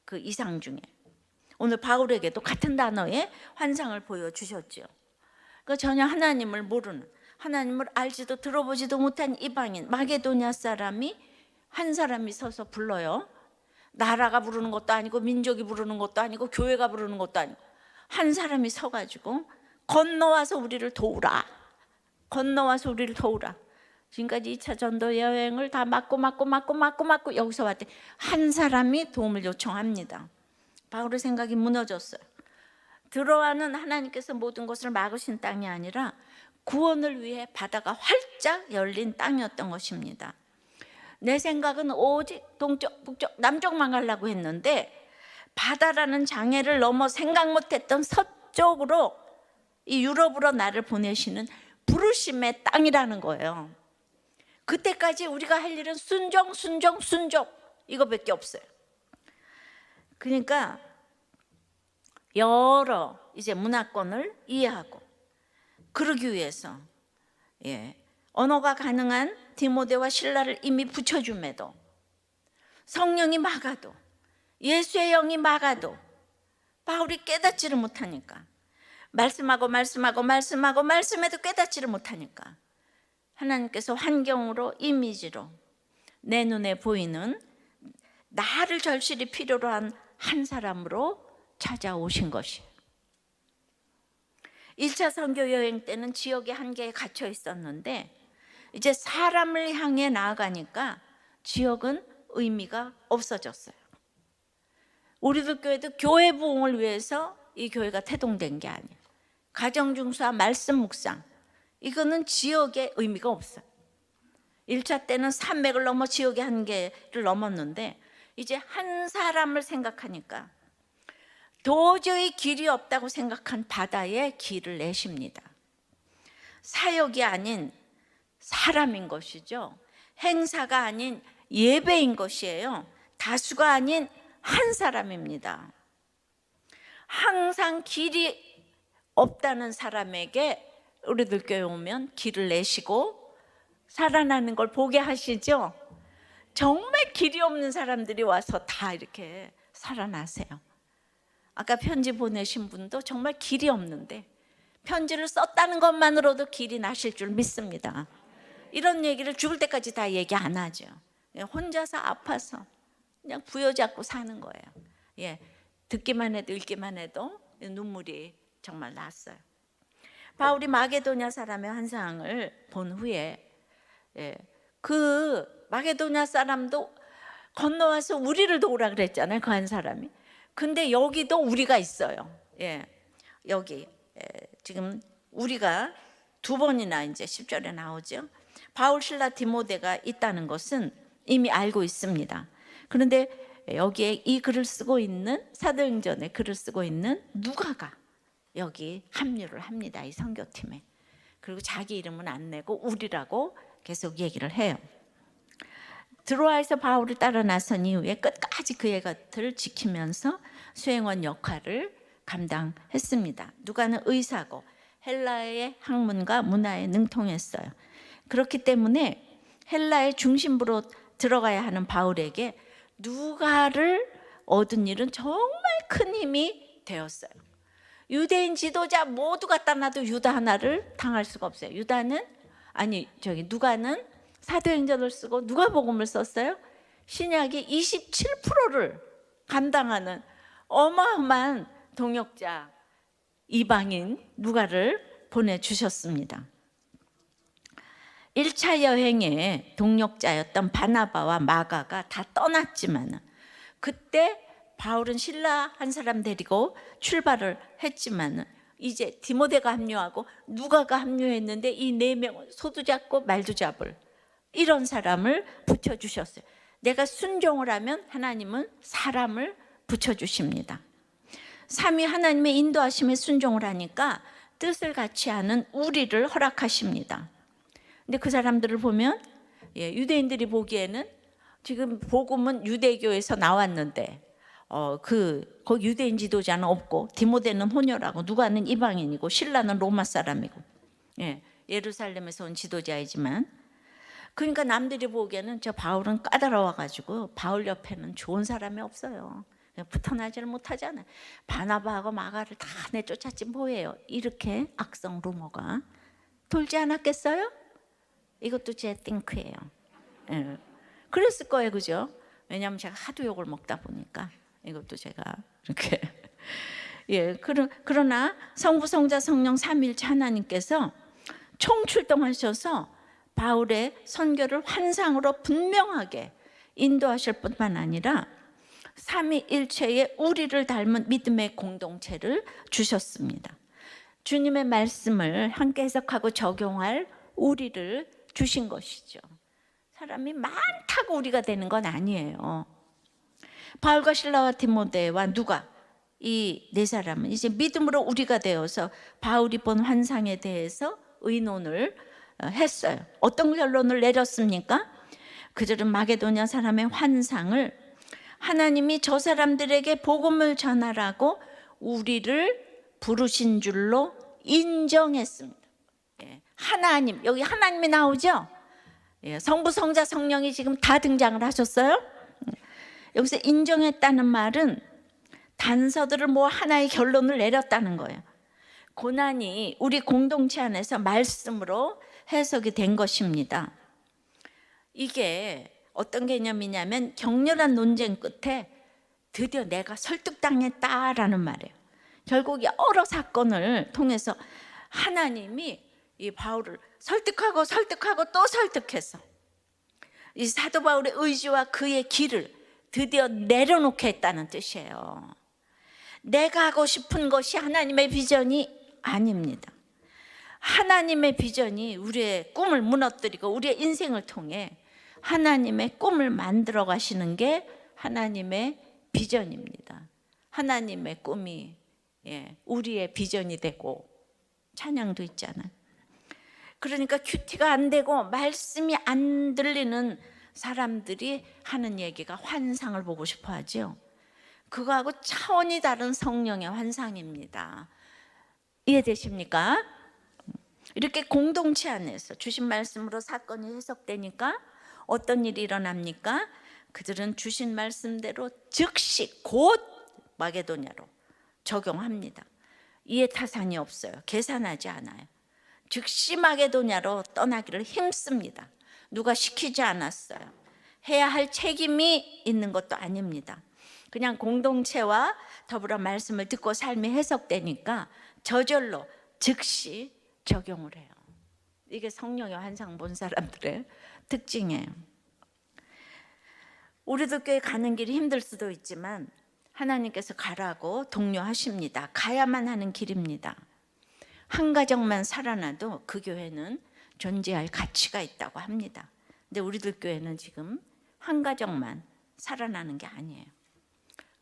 그 이상 중에 오늘 바울에게도 같은 단어의 환상을 보여주셨죠. 그러니까 전혀 하나님을 모르는, 하나님을 알지도 들어보지도 못한 이방인 마게도냐 사람이 한 사람이 서서 불러요. 나라가 부르는 것도 아니고 민족이 부르는 것도 아니고 교회가 부르는 것도 아니고 한 사람이 서가지고 건너와서 우리를 도우라. 건너와서 우리를 도우라. 지금까지 2차 전도 여행을 다 막고 여기서 왔더니 한 사람이 도움을 요청합니다. 바울의 생각이 무너졌어요. 들어와는 하나님께서 모든 것을 막으신 땅이 아니라 구원을 위해 바다가 활짝 열린 땅이었던 것입니다. 내 생각은 오직 동쪽, 북쪽, 남쪽만 가려고 했는데 바다라는 장애를 넘어 생각 못했던 서쪽으로 이 유럽으로 나를 보내시는 부르심의 땅이라는 거예요. 그때까지 우리가 할 일은 순종 이거밖에 없어요. 그러니까 여러 이제 문화권을 이해하고 그러기 위해서 언어가 가능한 디모데와 실라를 이미 붙여줌에도 성령이 막아도 예수의 영이 막아도 바울이 깨닫지를 못하니까 말씀해도 깨닫지를 못하니까 하나님께서 환경으로 이미지로 내 눈에 보이는 나를 절실히 필요로 한 사람으로 찾아오신 것이에요. 1차 선교 여행 때는 지역의 한계에 갇혀 있었는데 이제 사람을 향해 나아가니까 지역은 의미가 없어졌어요. 우리들 교회도 교회 부흥을 위해서 이 교회가 태동된 게 아니에요. 가정중수와 말씀 묵상 이거는 지역의 의미가 없어요. 1차 때는 산맥을 넘어 지역의 한계를 넘었는데 이제 한 사람을 생각하니까 도저히 길이 없다고 생각한 바다에 길을 내십니다. 사역이 아닌 사람인 것이죠. 행사가 아닌 예배인 것이에요. 다수가 아닌 한 사람입니다. 항상 길이 없다는 사람에게 우리들 교회 오면 길을 내시고 살아나는 걸 보게 하시죠. 정말 길이 없는 사람들이 와서 다 이렇게 살아나세요. 아까 편지 보내신 분도 정말 길이 없는데 편지를 썼다는 것만으로도 길이 나실 줄 믿습니다. 이런 얘기를 죽을 때까지 다 얘기 안 하죠. 혼자서 아파서 그냥 부여잡고 사는 거예요. 듣기만 해도 읽기만 해도 눈물이 정말 났어요. 바울이 마게도냐 사람의 환상을 본 후에 그 마게도냐 사람도 건너와서 우리를 도우라 그랬잖아요. 그 한 사람이. 근데 여기도 우리가 있어요. 여기 지금 우리가 두 번이나 이제 10절에 나오죠. 바울, 실라, 디모데가 있다는 것은 이미 알고 있습니다. 그런데 여기에 이 글을 쓰고 있는 사도행전에 글을 쓰고 있는 누가가 여기 합류를 합니다. 이 선교팀에. 그리고 자기 이름은 안 내고 우리라고 계속 얘기를 해요. 드로아에서 바울을 따라 나선 이후에 끝까지 그의 곁을 지키면서 수행원 역할을 감당했습니다. 누가는 의사고 헬라의 학문과 문화에 능통했어요. 그렇기 때문에 헬라의 중심부로 들어가야 하는 바울에게 누가를 얻은 일은 정말 큰 힘이 되었어요. 유대인 지도자 모두 갖다 놔도 유다 하나를 당할 수가 없어요. 누가는 사도행전을 쓰고 누가복음을 썼어요. 신약의 27%를 감당하는 어마어마한 동역자 이방인 누가를 보내주셨습니다. 1차 여행의 동역자였던 바나바와 마가가 다 떠났지만 그때 바울은 신라 한 사람 데리고 출발을 했지만 이제 디모데가 합류하고 누가가 합류했는데 이 4명은 소도 잡고 말도 잡을 이런 사람을 붙여주셨어요. 내가 순종을 하면 하나님은 사람을 붙여주십니다. 삼위 하나님의 인도하심에 순종을 하니까 뜻을 같이 하는 우리를 허락하십니다. 근데 그 사람들을 보면 유대인들이 보기에는 지금 복음은 유대교에서 나왔는데 거기 유대인 지도자는 없고 디모데는 혼혈하고 누가는 이방인이고 신라는 로마 사람이고 예루살렘에서 온 지도자이지만 그러니까 남들이 보기에는 저 바울은 까다로워가지고 바울 옆에는 좋은 사람이 없어요. 붙어나지를 못하잖아요. 바나바하고 마가를 다 내쫓았지 뭐예요. 이렇게 악성 루머가 돌지 않았겠어요? 이것도 제 띵크예요. 그랬을 거예요, 그죠? 왜냐하면 제가 하도 욕을 먹다 보니까 이것도 제가 이렇게 그러나 성부, 성자, 성령 삼위일체 하나님께서 총출동하셔서 바울의 선교를 환상으로 분명하게 인도하실 뿐만 아니라 삼위일체의 우리를 닮은 믿음의 공동체를 주셨습니다. 주님의 말씀을 함께 해석하고 적용할 우리를 주신 것이죠. 사람이 많다고 우리가 되는 건 아니에요. 바울과 실라와 디모데와 누가 이 4사람은 이제 믿음으로 우리가 되어서 바울이 본 환상에 대해서 의논을 했어요. 어떤 결론을 내렸습니까? 그들은 마게도냐 사람의 환상을 하나님이 저 사람들에게 복음을 전하라고 우리를 부르신 줄로 인정했습니다. 하나님, 여기 하나님이 나오죠? 성부, 성자, 성령이 지금 다 등장을 하셨어요. 여기서 인정했다는 말은 단서들을 하나의 결론을 내렸다는 거예요. 고난이 우리 공동체 안에서 말씀으로 해석이 된 것입니다. 이게 어떤 개념이냐면 격렬한 논쟁 끝에 드디어 내가 설득당했다라는 말이에요. 결국 여러 사건을 통해서 하나님이 이 바울을 설득하고 또 설득해서 이 사도 바울의 의지와 그의 길을 드디어 내려놓게 했다는 뜻이에요. 내가 하고 싶은 것이 하나님의 비전이 아닙니다. 하나님의 비전이 우리의 꿈을 무너뜨리고 우리의 인생을 통해 하나님의 꿈을 만들어 가시는 게 하나님의 비전입니다. 하나님의 꿈이 우리의 비전이 되고 찬양도 있잖아요. 그러니까 큐티가 안 되고 말씀이 안 들리는 사람들이 하는 얘기가 환상을 보고 싶어 하죠. 그거하고 차원이 다른 성령의 환상입니다. 이해되십니까? 이렇게 공동체 안에서 주신 말씀으로 사건이 해석되니까 어떤 일이 일어납니까? 그들은 주신 말씀대로 즉시 곧 마게도냐로 적용합니다. 이해 타산이 없어요. 계산하지 않아요. 즉시 마게도냐로 떠나기를 힘씁니다. 누가 시키지 않았어요. 해야 할 책임이 있는 것도 아닙니다. 그냥 공동체와 더불어 말씀을 듣고 삶이 해석되니까 저절로 즉시 적용을 해요. 이게 성령의 환상 본 사람들의 특징이에요. 우리도 교회 가는 길이 힘들 수도 있지만 하나님께서 가라고 독려하십니다. 가야만 하는 길입니다. 한 가정만 살아나도 그 교회는 존재할 가치가 있다고 합니다. 근데 우리들 교회는 지금 한 가정만 살아나는 게 아니에요.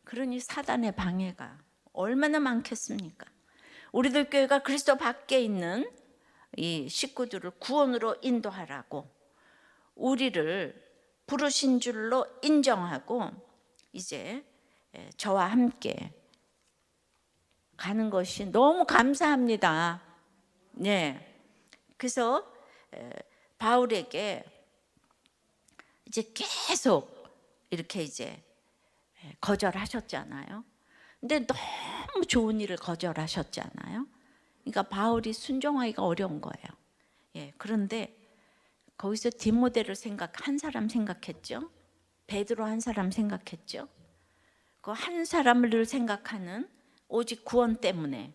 그러니 사단의 방해가 얼마나 많겠습니까? 우리들 교회가 그리스도 밖에 있는 이 식구들을 구원으로 인도하라고 우리를 부르신 줄로 인정하고 이제 저와 함께 가는 것이 너무 감사합니다. 네. 그래서 바울에게 이제 계속 이렇게 이제 거절하셨잖아요. 근데 너무 좋은 일을 거절하셨잖아요. 그러니까 바울이 순종하기가 어려운 거예요. 예, 그런데 거기서 디모데를 한 사람 생각했죠. 베드로 한 사람 생각했죠. 그 한 사람을 늘 생각하는 오직 구원 때문에.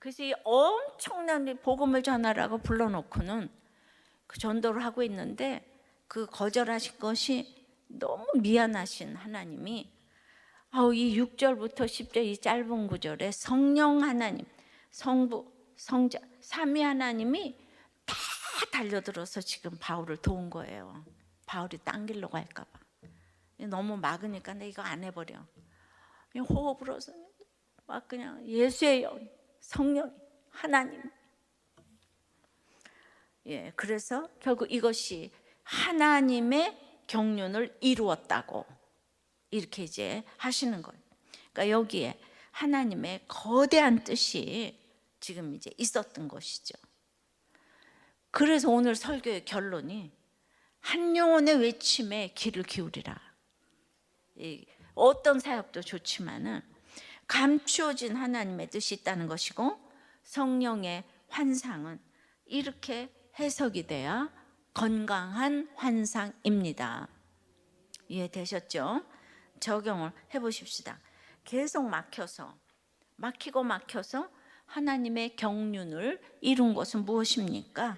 그래서 이 엄청난 복음을 전하라고 불러놓고는 그 전도를 하고 있는데 그 거절하신 것이 너무 미안하신 하나님이 이 6절부터 10절 이 짧은 구절에 성령 하나님, 성부, 성자, 삼위 하나님이 다 달려들어서 지금 바울을 도운 거예요. 바울이 딴 길로 갈까 봐. 너무 막으니까 내가 이거 안 해버려. 호흡 불어서 막 그냥 예수의 영, 성령, 하나님. 예, 그래서 결국 이것이 하나님의 경륜을 이루었다고 이렇게 이제 하시는 거예요. 그러니까 여기에 하나님의 거대한 뜻이 지금 이제 있었던 것이죠. 그래서 오늘 설교의 결론이 한 영혼의 외침에 귀를 기울이라. 어떤 사역도 좋지만은 감추어진 하나님의 뜻이 있다는 것이고 성령의 환상은 이렇게 해석이 돼야 건강한 환상입니다. 이해되셨죠? 적용을 해보십시다. 계속 막혀서 하나님의 경륜을 이룬 것은 무엇입니까?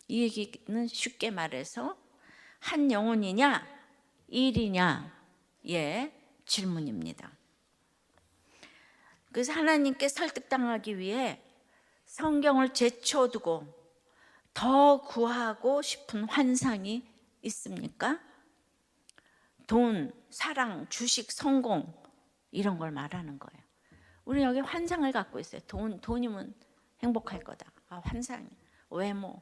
이 얘기는 쉽게 말해서 한 영혼이냐 일이냐 질문입니다. 그래서 하나님께 설득당하기 위해 성경을 제쳐두고 더 구하고 싶은 환상이 있습니까? 돈, 사랑, 주식, 성공 이런 걸 말하는 거예요. 우리 여기 환상을 갖고 있어요. 돈이면 행복할 거다. 환상이. 외모,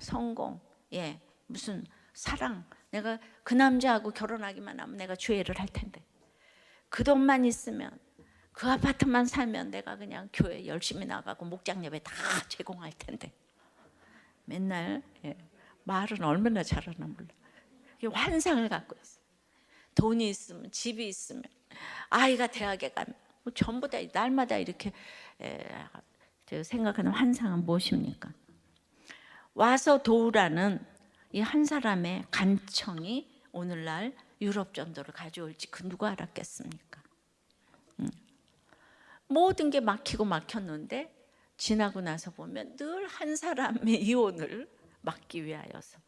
성공, 무슨 사랑. 내가 그 남자하고 결혼하기만 하면 내가 주애를 할 텐데. 그 돈만 있으면, 그 아파트만 살면 내가 그냥 교회 열심히 나가고 목장 예배 다 제공할 텐데. 맨날 말은 얼마나 잘하나 몰라. 환상을 갖고 있어요. 돈이 있으면, 집이 있으면, 아이가 대학에 가면 전부 다 날마다 이렇게 생각하는 환상은 무엇입니까? 와서 도우라는 이 한 사람의 간청이 오늘날 유럽 전도를 가져올지 그 누가 알았겠습니까? 모든 게 막혔는데 지나고 나서 보면 늘 한 사람의 이혼을 막기 위하여서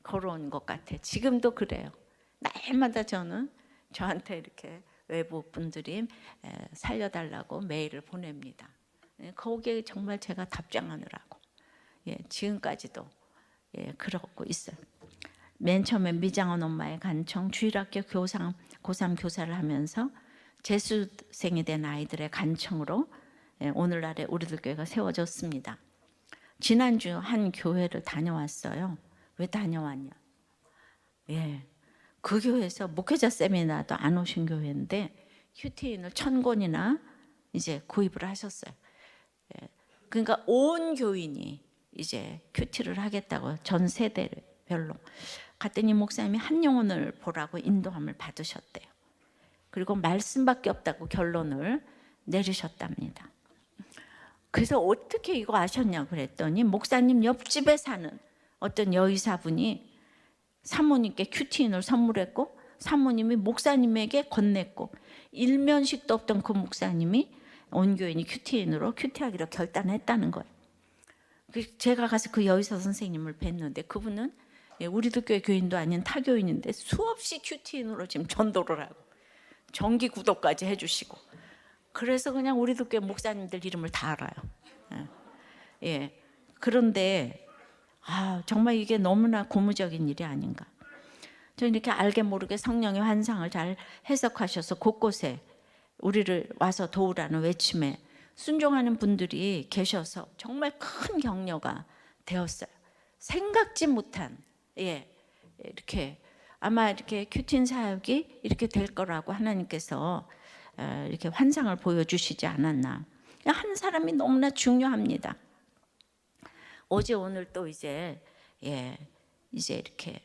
걸어온 것 같아요. 지금도 그래요. 날마다 저한테 이렇게 외부 분들이 살려달라고 메일을 보냅니다. 거기에 정말 제가 답장하느라고 지금까지도 그러고 있어요. 맨 처음에 미장원 엄마의 간청, 주일학교 고3 교사를 하면서 재수생이 된 아이들의 간청으로 오늘날의 우리들 교회가 세워졌습니다. 지난주 한 교회를 다녀왔어요. 왜 다녀왔냐? 그 교회에서 목회자 세미나도 안 오신 교회인데 큐티인을 1000권이나 이제 구입을 하셨어요. 그러니까 온 교인이 이제 큐티를 하겠다고 전 세대별로 갔더니 목사님이 한 영혼을 보라고 인도함을 받으셨대요. 그리고 말씀밖에 없다고 결론을 내리셨답니다. 그래서 어떻게 이거 아셨냐고 그랬더니 목사님 옆집에 사는 어떤 여의사분이 사모님께 큐티인을 선물했고 사모님이 목사님에게 건넸고 일면식도 없던 그 목사님이 온 교인이 큐티인으로 큐티하기로 결단했다는 거예요. 제가 가서 그 여의사 선생님을 뵀는데 그분은 우리도 교회 교인도 아닌 타교인인데 수없이 큐티인으로 지금 전도를 하고 정기 구독까지 해주시고 그래서 그냥 우리도 교회 목사님들 이름을 다 알아요. 그런데 정말 이게 너무나 고무적인 일이 아닌가. 저 이렇게 알게 모르게 성령의 환상을 잘 해석하셔서 곳곳에 우리를 와서 도우라는 외침에 순종하는 분들이 계셔서 정말 큰 격려가 되었어요. 생각지 못한 이렇게 아마 이렇게 큐틴 사역이 이렇게 될 거라고 하나님께서 이렇게 환상을 보여주시지 않았나. 한 사람이 너무나 중요합니다. 어제 오늘 또 이제 이렇게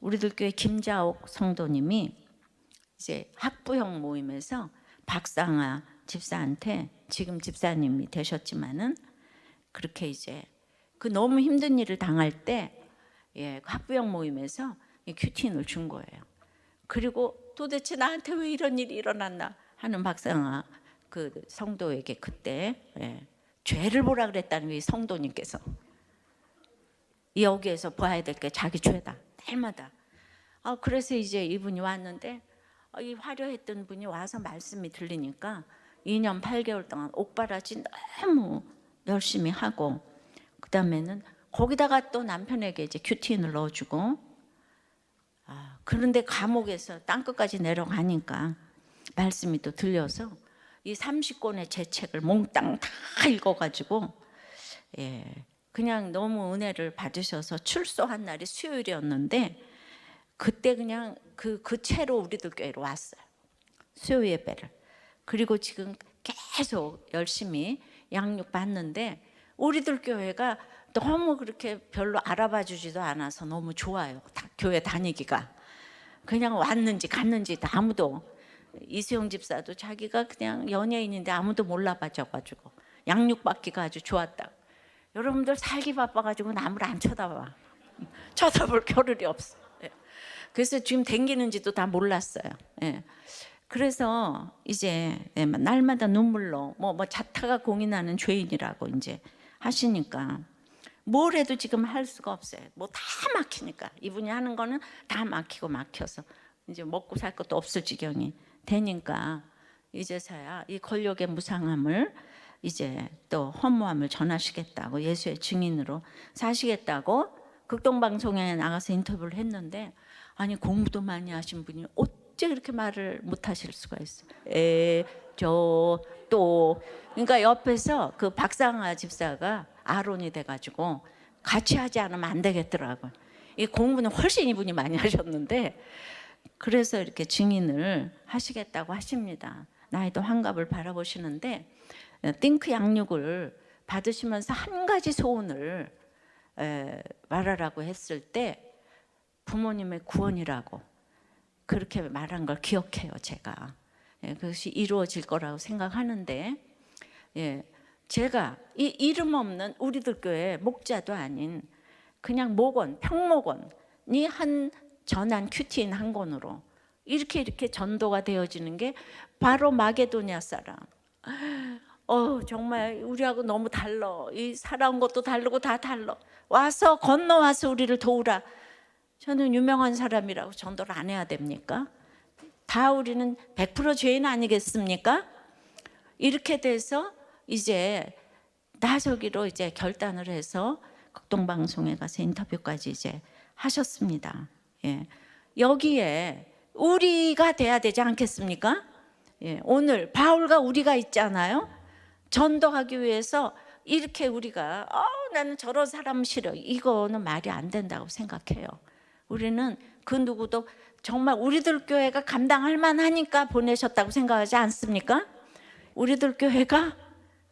우리들 교회 김자옥 성도님이 이제 학부형 모임에서 박상아 집사한테, 지금 집사님이 되셨지만은 그렇게 이제 그 너무 힘든 일을 당할 때 그 학부형 모임에서 큐틴을 준 거예요. 그리고 도대체 나한테 왜 이런 일이 일어났나 하는 박상아 그 성도에게 그때 죄를 보라 그랬다는 이 성도님께서 여기에서 봐야 될 게 자기 죄다 날마다. 그래서 이제 이분이 왔는데 이 화려했던 분이 와서 말씀이 들리니까 2년 8개월 동안 옥바라지 너무 열심히 하고, 그 다음에는 거기다가 또 남편에게 이제 큐틴을 넣어주고, 그런데 감옥에서 땅끝까지 내려가니까 말씀이 또 들려서 이 30권의 제 책을 몽땅 다 읽어가지고 그냥 너무 은혜를 받으셔서 출소한 날이 수요일이었는데 그때 그냥 그 채로 우리들 교회로 왔어요. 수요 예배를. 그리고 지금 계속 열심히 양육 받는데 우리들 교회가 너무 그렇게 별로 알아봐 주지도 않아서 너무 좋아요. 교회 다니기가. 그냥 왔는지 갔는지 아무도, 이수영 집사도 자기가 그냥 연예인인데 아무도 몰라봐줘가지고 양육받기가 아주 좋았다. 여러분들 살기 바빠가지고 남을 안 쳐다봐. 쳐다볼 겨를이 없어. 그래서 지금 댕기는지도 다 몰랐어요. 그래서 이제 날마다 눈물로 뭐 자타가 공인하는 죄인이라고 이제 하시니까 뭘 해도 지금 할 수가 없어요. 뭐 다 막히니까. 이분이 하는 거는 다 막혀서 이제 먹고 살 것도 없을 지경이 되니까 이제서야 이 권력의 무상함을 이제 또 허무함을 전하시겠다고, 예수의 증인으로 사시겠다고 극동방송에 나가서 인터뷰를 했는데, 아니 공부도 많이 하신 분이 어째 그렇게 말을 못 하실 수가 있어요. 그러니까 옆에서 그 박상아 집사가 아론이 돼가지고 같이 하지 않으면 안 되겠더라고요. 이 공부는 훨씬 이분이 많이 하셨는데 그래서 이렇게 증인을 하시겠다고 하십니다. 나이도 환갑을 바라보시는데 띵크 양육을 받으시면서 한 가지 소원을 말하라고 했을 때 부모님의 구원이라고 그렇게 말한 걸 기억해요. 제가 그것이 이루어질 거라고 생각하는데, 제가 이 이름 없는 우리들 교회 목자도 아닌 그냥 목원, 평목원이 한 전한 큐티인 한 권으로 이렇게 전도가 되어지는 게 바로 마게도냐 사람. 정말 우리하고 너무 달라. 이 살아온 것도 다르고 다 달라. 와서 건너와서 우리를 도우라. 저는 유명한 사람이라고 전도를 안 해야 됩니까? 다 우리는 100% 죄인 아니겠습니까? 이렇게 돼서 이제 나서기로 이제 결단을 해서 극동방송에 가서 인터뷰까지 이제 하셨습니다. 여기에 우리가 돼야 되지 않겠습니까? 오늘 바울과 우리가 있잖아요. 전도하기 위해서 이렇게 우리가 나는 저런 사람 싫어, 이거는 말이 안 된다고 생각해요. 우리는 그 누구도 정말 우리들 교회가 감당할 만하니까 보내셨다고 생각하지 않습니까? 우리들 교회가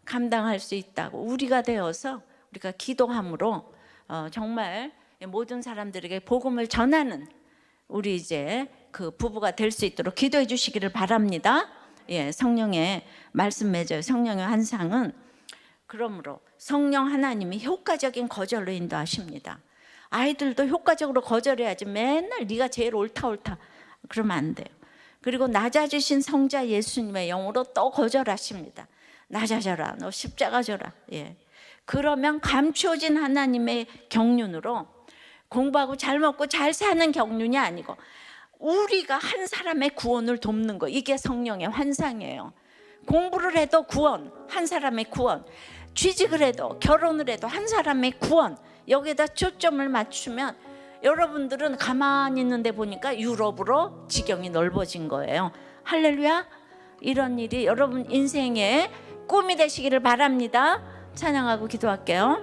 감당할 수 있다고, 우리가 되어서 우리가 기도함으로 정말 모든 사람들에게 복음을 전하는 우리 이제 그 부부가 될 수 있도록 기도해 주시기를 바랍니다. 성령의 말씀 맺어요. 성령의 환상은 그러므로 성령 하나님이 효과적인 거절로 인도하십니다. 아이들도 효과적으로 거절해야지 맨날 네가 제일 옳다 그러면 안 돼요. 그리고 낮아지신 성자 예수님의 영으로 또 거절하십니다. 낮아져라, 너 십자가 져라. 그러면 감추어진 하나님의 경륜으로 공부하고 잘 먹고 잘 사는 경륜이 아니고 우리가 한 사람의 구원을 돕는 거, 이게 성령의 환상이에요. 공부를 해도 구원, 한 사람의 구원. 취직을 해도 결혼을 해도 한 사람의 구원. 여기에다 초점을 맞추면 여러분들은 가만히 있는데 보니까 유럽으로 지경이 넓어진 거예요. 할렐루야. 이런 일이 여러분 인생의 꿈이 되시기를 바랍니다. 찬양하고 기도할게요.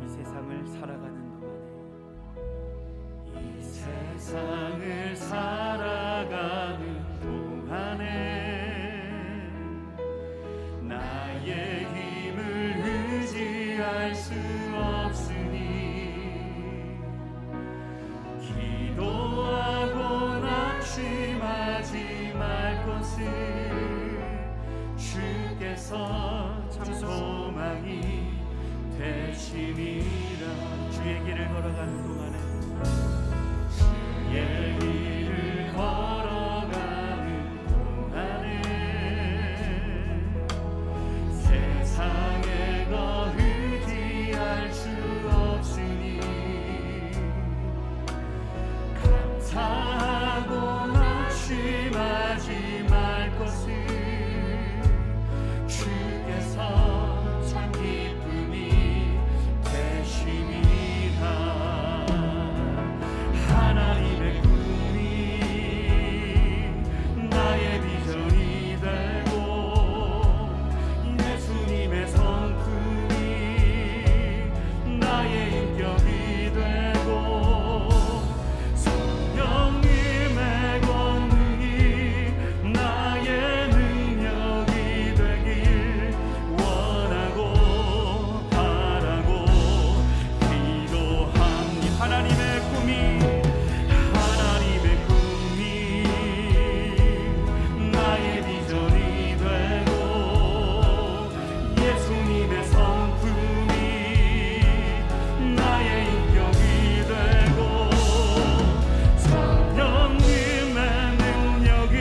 이 세상을 살아가는 동안에 이 세상을 살아가는 동안에 나의 힘을 의지할 수 없으니 기도하고 낙심하지 말 것을 주께서 참 소망이 되시니라. 주의 길을 걸어가는 동안에 주의 길을 걸어가는 동안에 세상에 더 의지할 수 없으니 감사하고 낙심하지 말 것을 주께서 참 기쁨이 되시니라. 하나님의 꿈이 나의 비전이 되고 예수님의 성품이 나의 인격이 되고 성령님의 권능이 나의 능력이 되길 원하고 바라고 기도합니다. 하나님의 꿈이 나의 비전이 되고 예수님의 성품이 나의 인격이 되고 성령님의 능력이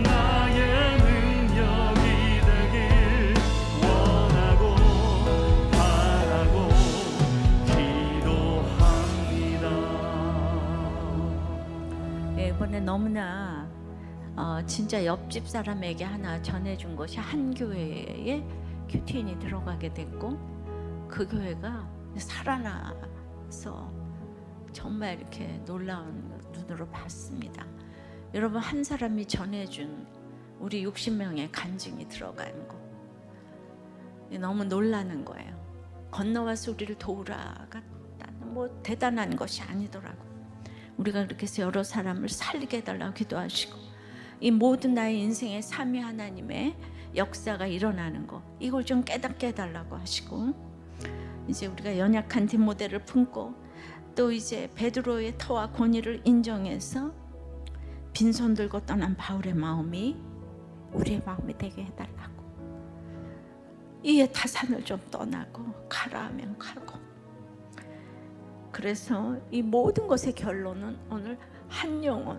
나의 능력이 되길 원하고 바라고 기도합니다. 이번에 너무나 진짜 옆집 사람에게 하나 전해준 것이 한 교회에 큐티인이 들어가게 됐고 그 교회가 살아나서 정말 이렇게 놀라운 눈으로 봤습니다. 여러분, 한 사람이 전해준 우리 60명의 간증이 들어간 거 너무 놀라는 거예요. 건너와서 우리를 도우라가 뭐 대단한 것이 아니더라고요. 우리가 그렇게 해서 여러 사람을 살리게 해달라고 기도하시고 이 모든 나의 인생의 삼위 하나님의 역사가 일어나는 거 이걸 좀 깨닫게 해달라고 하시고 이제 우리가 연약한 디모데를 품고 또 이제 베드로의 터와 권위를 인정해서 빈손 들고 떠난 바울의 마음이 우리의 마음이 되게 해달라고 이에 타산을 좀 떠나고 가라 하면 가고 그래서 이 모든 것의 결론은 오늘 한 영혼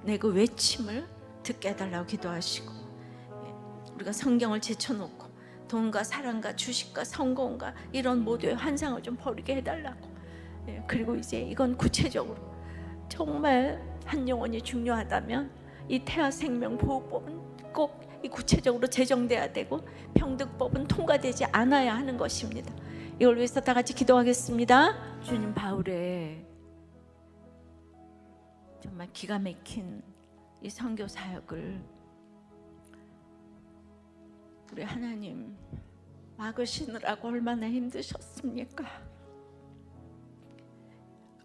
내 그 외침을 듣게 해달라고 기도하시고 우리가 성경을 제쳐놓고 돈과 사랑과 주식과 성공과 이런 모두의 환상을 좀 버리게 해달라고 그리고 이제 이건 구체적으로 정말 한 영혼이 중요하다면 이 태아생명보호법은 꼭 이 구체적으로 제정돼야 되고 평등법은 통과되지 않아야 하는 것입니다. 이걸 위해서 다 같이 기도하겠습니다. 주님, 바울의 정말 기가 막힌 이 선교 사역을 우리 하나님 막으시느라고 얼마나 힘드셨습니까?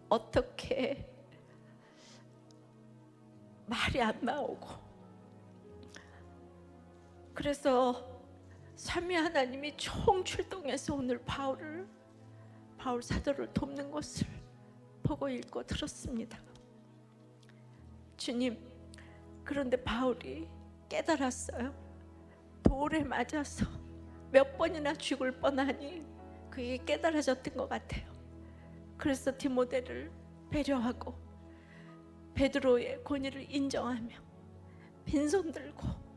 어떻게 말이 안 나오고 그래서 삼위 하나님이 총출동해서 오늘 바울 사도를 돕는 것을 보고 읽고 들었습니다. 주님, 그런데 바울이 깨달았어요. 돌에 맞아서 몇 번이나 죽을 뻔하니 그게 깨달아졌던 것 같아요. 그래서 디모데를 배려하고 베드로의 권위를 인정하며 빈손 들고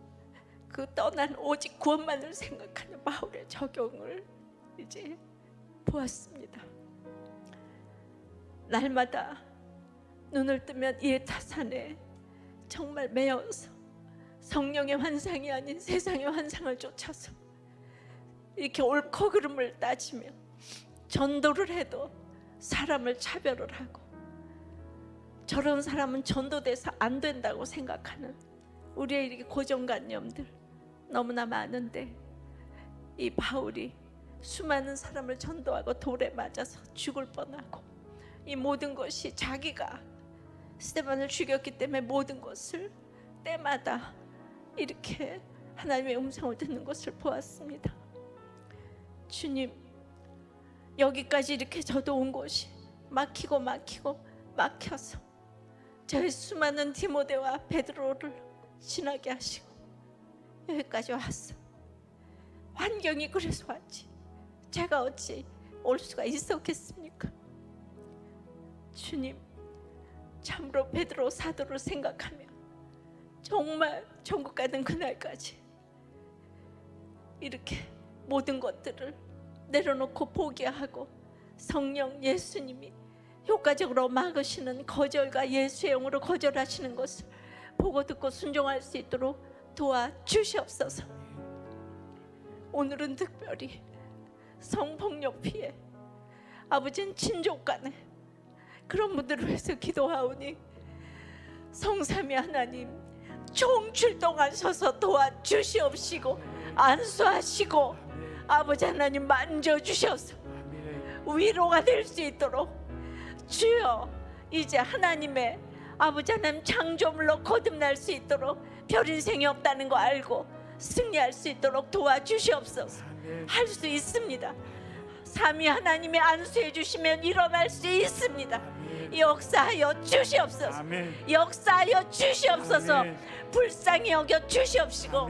그 떠난 오직 구원만을 생각하는 바울의 적용을 이제 보았습니다. 날마다 눈을 뜨면 이에 타산에 정말 매여서 성령의 환상이 아닌 세상의 환상을 쫓아서 이렇게 옳고 그름을 따지며 전도를 해도 사람을 차별을 하고 저런 사람은 전도돼서 안 된다고 생각하는 우리의 이렇게 고정관념들 너무나 많은데, 이 바울이 수많은 사람을 전도하고 돌에 맞아서 죽을 뻔하고 이 모든 것이 자기가 스데반을 죽였기 때문에 모든 것을 때마다 이렇게 하나님의 음성을 듣는 것을 보았습니다. 주님, 여기까지 이렇게 저도 온 곳이 막혀서 저희 수많은 디모데와 베드로를 지나게 하시고 여기까지 왔어. 환경이 그래서 왔지. 제가 어찌 올 수가 있었겠습니까? 주님, 참으로 베드로 사도를 생각하며 정말 천국 가는 그날까지 이렇게 모든 것들을 내려놓고 포기하고 성령 예수님이 효과적으로 막으시는 거절과 예수의 영으로 거절하시는 것을 보고 듣고 순종할 수 있도록 도와주시옵소서. 오늘은 특별히 성폭력 피해, 아버지는 친족 간에 그런 분들을 위해서 기도하오니 성삼위 하나님 총출동하셔서 도와주시옵시고 안수하시고 아버지 하나님 만져주셔서 위로가 될 수 있도록, 주여 이제 하나님의 아버지 하나님 창조물로 거듭날 수 있도록, 별 인생이 없다는 거 알고 승리할 수 있도록 도와주시옵소서. 할 수 있습니다. 삼위 하나님이 안수해 주시면 일어날 수 있습니다. 역사하여 주시옵소서. 역사하여 주시옵소서. 불쌍히 여겨 주시옵시고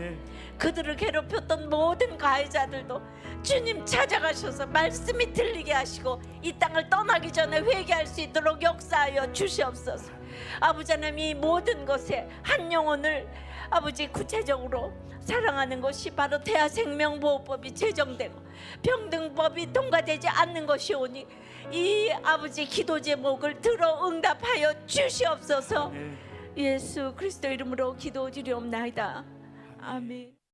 그들을 괴롭혔던 모든 가해자들도 주님 찾아가셔서 말씀이 들리게 하시고 이 땅을 떠나기 전에 회개할 수 있도록 역사하여 주시옵소서. 아버지 하나님, 이 모든 것에 한 영혼을 아버지 구체적으로 사랑하는 것이 바로 대하생명보호법이 제정되고 평등법이 통과되지 않는 것이오니 이 아버지 기도 제목을 들어 응답하여 주시옵소서. 예수 그리스도 이름으로 기도드리옵나이다. 아멘.